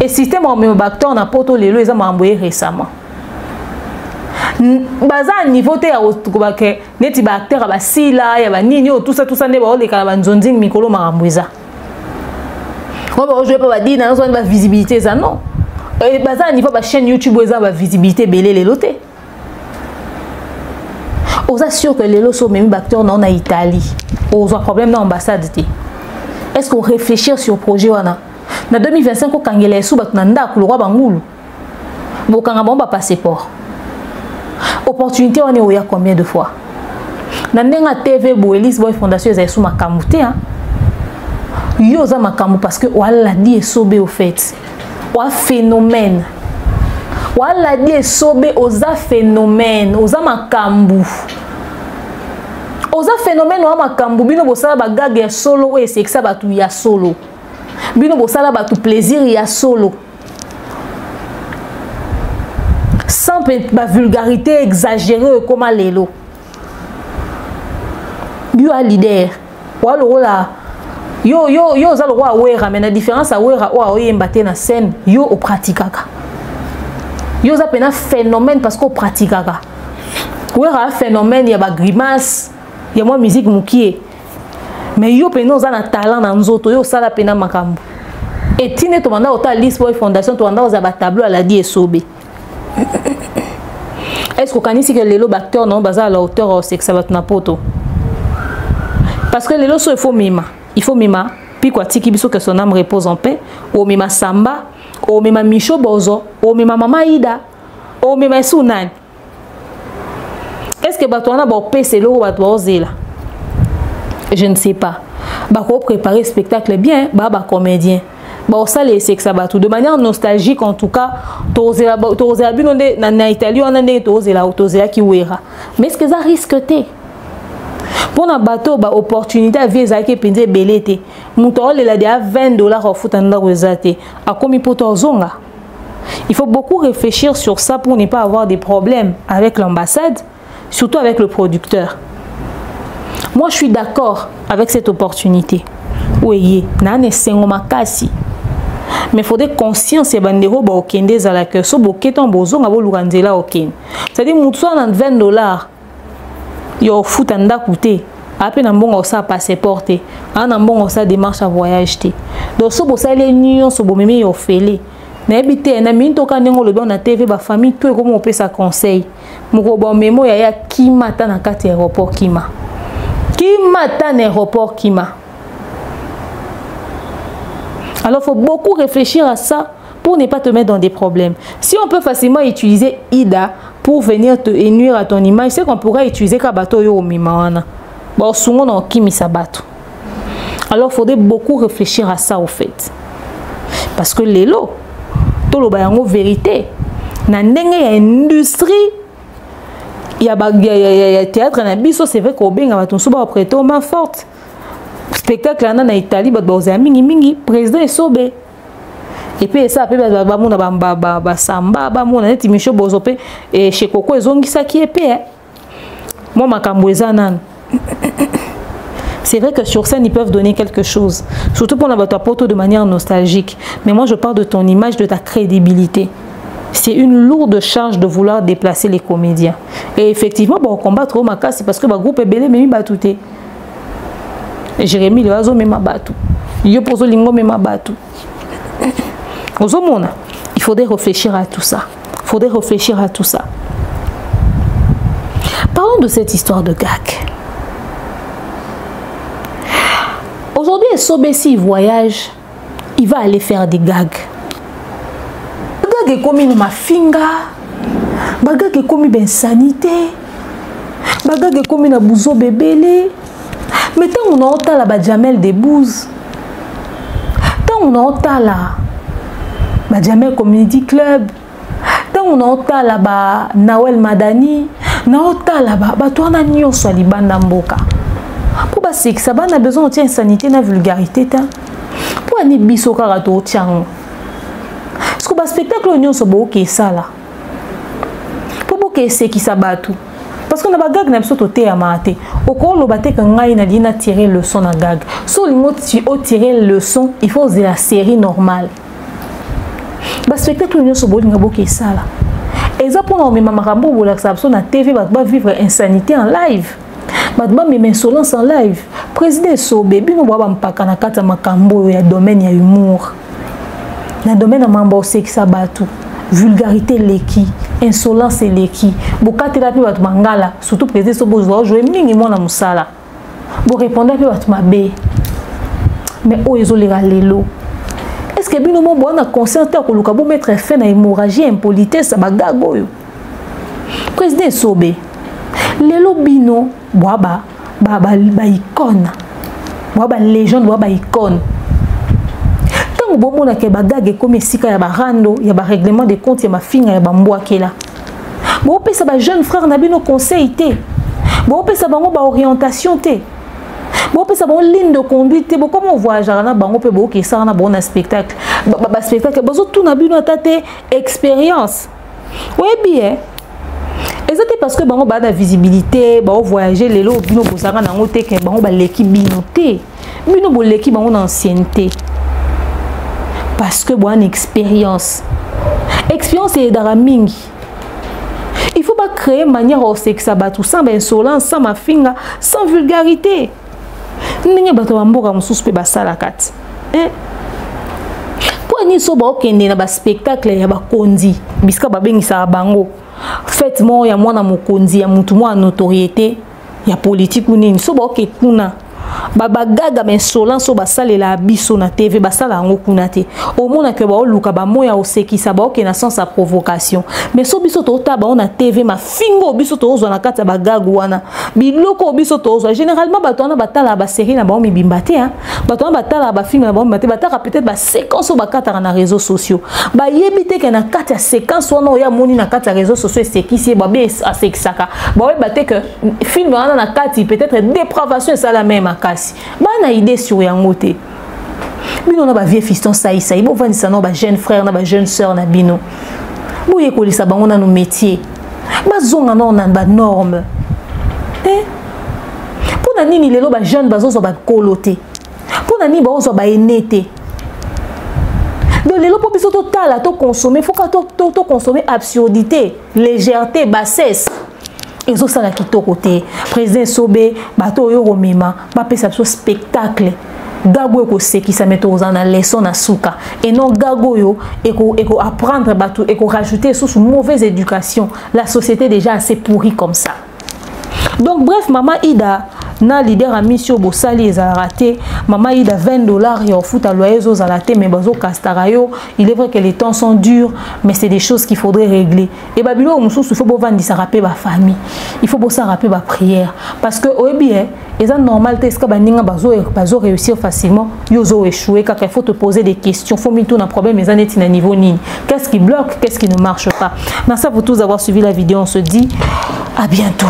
Et système en même bacteur na poto lelo eza mamboye récemment. Baza niveau te ya okobake neti ba acteur ba sila ya ba nini tout ça ne ba oleka ba nzonzing mikolo mamboza. On va jouer pas dire na ba visibilité ça non. Et baza niveau ba chaîne YouTube eza ba visibilité belé lelo te. On s'assure que les lots même acteurs non en Italie. On a un problème dans l'ambassade. Est-ce qu'on réfléchit sur le projet wana? En 2025, quand il est sous batnanda le roi bangoul. Bon quand on va passeport. Opportunité on est combien de fois? Dans la TV Boelis Boy Fondation est sous ma camouté hein. Yo za makamou parce que wala di est sobé au fait. Wa phénomène. Wala di sobe oza phénomène oza makambu oza phénomène wa makambu bino bosala bagage ya solo et c'est que ça batu ya solo bino bosala batu plaisir ya solo sans ba vulgarité exagérée comme lelo bio a leader wala wala yo za lo wa wera mais la différence a wera o yembate na scène yo o pratikaka. Yo za pena phénomène parce qu'on pratique ça. Ouais un phénomène il y a ba grimace, il y a moi musique mukie. Mais yo pena za na talent na nzoto yo sala pena makambo. Et tine to manda ota Lisboy Fondation to manda za ba tableau à la die sobé. Est-ce qu'on connaît si que lelo acteur non baza à la hauteur c'est que ça va na poto. Parce que lelo so il faut mima puis quoi tiki biso que son âme repose en paix ou mima samba. O mema Micho Bozo, o mema Mama Ida, o mema Sunan. Est-ce que batouana ba pèse lo batouo zela? Je ne sais pas. Ba ko préparer spectacle bien, ba comédien. Ba ça les sexe batou de manière nostalgique en tout cas, tozela binonde na Italie on a né tozela ki wera. Mais est-ce que ça risque té? Pour un bateau, ba opportunité à vie ezaki penze belete. Muto lela dia $20 au futanda rezate. A komi poto zonga. Il faut beaucoup réfléchir sur ça pour ne pas avoir des problèmes avec l'ambassade, surtout avec le producteur. Moi, je suis d'accord avec cette opportunité. Oui, nane sengoma kasi. Mais il faudrait conscience et bandero ba okende za que so boketon bozonga bo lukanzela okende. C'est-à-dire muto na $20. Yo futanda coûté à peine un bon ça passeport un bon ça démarche à voyage donc so bossa les nions so bomeme yo fele na habité na minto ka nengo le bon na TV ba famille tout comme on peut ça conseil moko bon memo ya kimata na kati aéroport kimata na aéroport kima. Alors faut beaucoup réfléchir à ça pour ne pas te mettre dans des problèmes. Si on peut facilement utiliser Ida pour venir te nuire à ton image, c'est qu'on pourrait utiliser Kabato yo mimawana. Bon, souvent on kimi sabato. Alors il faudrait beaucoup réfléchir à ça au fait. Parce que les lots, tout le bayango vérité, na ndenge ya industrie, il y a théâtre na biso, c'est vrai qu'on benga baton suba prêter aux mains fortes. Spectacle en Italie, bah oza mingi président Sobé. et puis ça peut ba samba ba mona neti micho bozope et chez Coco ezongisa qui épée moi makambo ezana. C'est vrai que sur scène, ils peuvent donner quelque chose. Surtout pour la poto de manière nostalgique. Mais moi, je parle de ton image, de ta crédibilité. C'est une lourde charge de vouloir déplacer les comédiens. Et effectivement, bon, combattre au Maka, c'est parce que le groupe est belé, mais il va tout. Jérémy, le oiseau, mais ma batou. Yo poso lingo, mais ma batou. Il faudrait réfléchir à tout ça. Il faudrait réfléchir à tout ça. Parlons de cette histoire de gag. Aujourd'hui, Sobé, s'il voyage, il va aller faire des gags. Le gag est comme une mafinga, le gag est comme une sanité, le gag est comme une bouzo bébélé. Mais tant on a la Badjamel des bouses, tant on a la Badjamel Community Club, tant on a la Nawel Madani, on a la toi on a nyo soit libanda mboka. Pour que ça a besoin de sanité et de vulgarité. Pour aller biso karato tiang. Parce que le spectacle on so boké ça là. Pour que c'est qui s'abattu. Parce qu'on a pas gag na biso toté à maté. Au cours le baté que ngai na dina tirer le son à gag. So lingo tu o tirer le son, il faut de la série normale. Le spectacle on so boké ça là. Et ça pour nous même makambo bola ça na TV va vivre insanité en live. Madame mais insolence en live. Président Sobé, bino baba mpaka na kata makambo ya domaine ya humour. Na domaine mamba aussi qui sabatu. Vulgarité leki, insolence leki. Bokate la pi batu mangala, surtout président Sobo zo jouer mingi mona musala. Bo répondre pi batu mabe. Mais o ezolera lelo. Est-ce que bino mo bona conscience ko luka bo mettre fin na hémorragie impolitesse bagago yo. Président Sobé. Lelo bino boaba ba icône boaba légende boaba icône tant bomo na ke bagage comme sika ya barando ya ba règlement de compte ya mafinga ya bambwa kela bo pesa ba jeune frère na bino conseil te bo pesa bango ba orientation te bo pesa bango ligne de conduite te bo comment voyager na bango pe bo ke ça na bon spectacle ba spectacle bozo tout na bino tate expérience ouais bien. Et c'est parce que bango ba da visibilité, ba voyager lelo bino bozanga nango te ke bango ba leki bino te. Bino bo leki bango na ancienneté. Parce que bon expérience. Expérience est dara mingi. Il faut pas créer manière au sexe abatu sans insolence, sans mafinga, sans vulgarité. Ninge bato bamboka mususu pe basala kati. Pour ni so ba okende na ba spectacle ya ba kondi, biska ba bengisa bango. Faitement ya mwana mokonzi ya mutu mwa notoriété ya politique ou nini so ba ke kuna baba gaga insolence so basalela biso na TV basala ngo kuna te au mona ke ba oluka ba moya osekisa ba okena sans sa provocation mais so biso to ta ba on na TV ma fingo biso to ozwa na kata ba gagu wana biloko biso to ozwa généralement bato na batala ba série na ba mi bimbate hein bato na batala ba film na ba bimbate bataka peut-être ba séquence ba kata na réseaux sociaux ba yebite ke na kata séquence wana ya moni na kata réseaux sociaux sekisi ba be asekisaka ba we bate que film wana na kati peut-être dépravation ça la même kasi bana idée sur yango te bino na ba vieux fiston saïsa ibo vandisa na ba jeune frère na ba jeune sœur na bino boye kolisa bango na no métier bazonga na ba norme pona nini lelo ba jeune bazozo ba kolote pona nini bazozo ba enete donc lelo po biso to tala to consommer faut que to consommer absurdité légèreté bassesse. Ils ont ça qui côté président Sobé bato yo romema ba pesa so spectacle gago ko se qui ça met aux en leçon na suka et non gago yo et ko apprendre bato et ko rajouter sous mauvaise éducation la société déjà assez pourrie comme ça. Donc bref maman Ida na leader a mission bosali ezala raté maman Ida $20 et au foot à loyer aux alaté mais bazo castarayo il est vrai que les temps sont durs mais c'est des choses qu'il faudrait régler et babilo mususu il faut bo vandi ça rappeler ba famille il faut bo ça rappeler ba prière parce que au bien et normal est-ce que baninga bazo réussir facilement yozo échouer quand il faut te poser des questions faut mettre un problème mais aneti na niveau nini qu'est-ce qui bloque qu'est-ce qui ne marche pas. Merci à vous tous d'avoir suivi la vidéo on se dit à bientôt.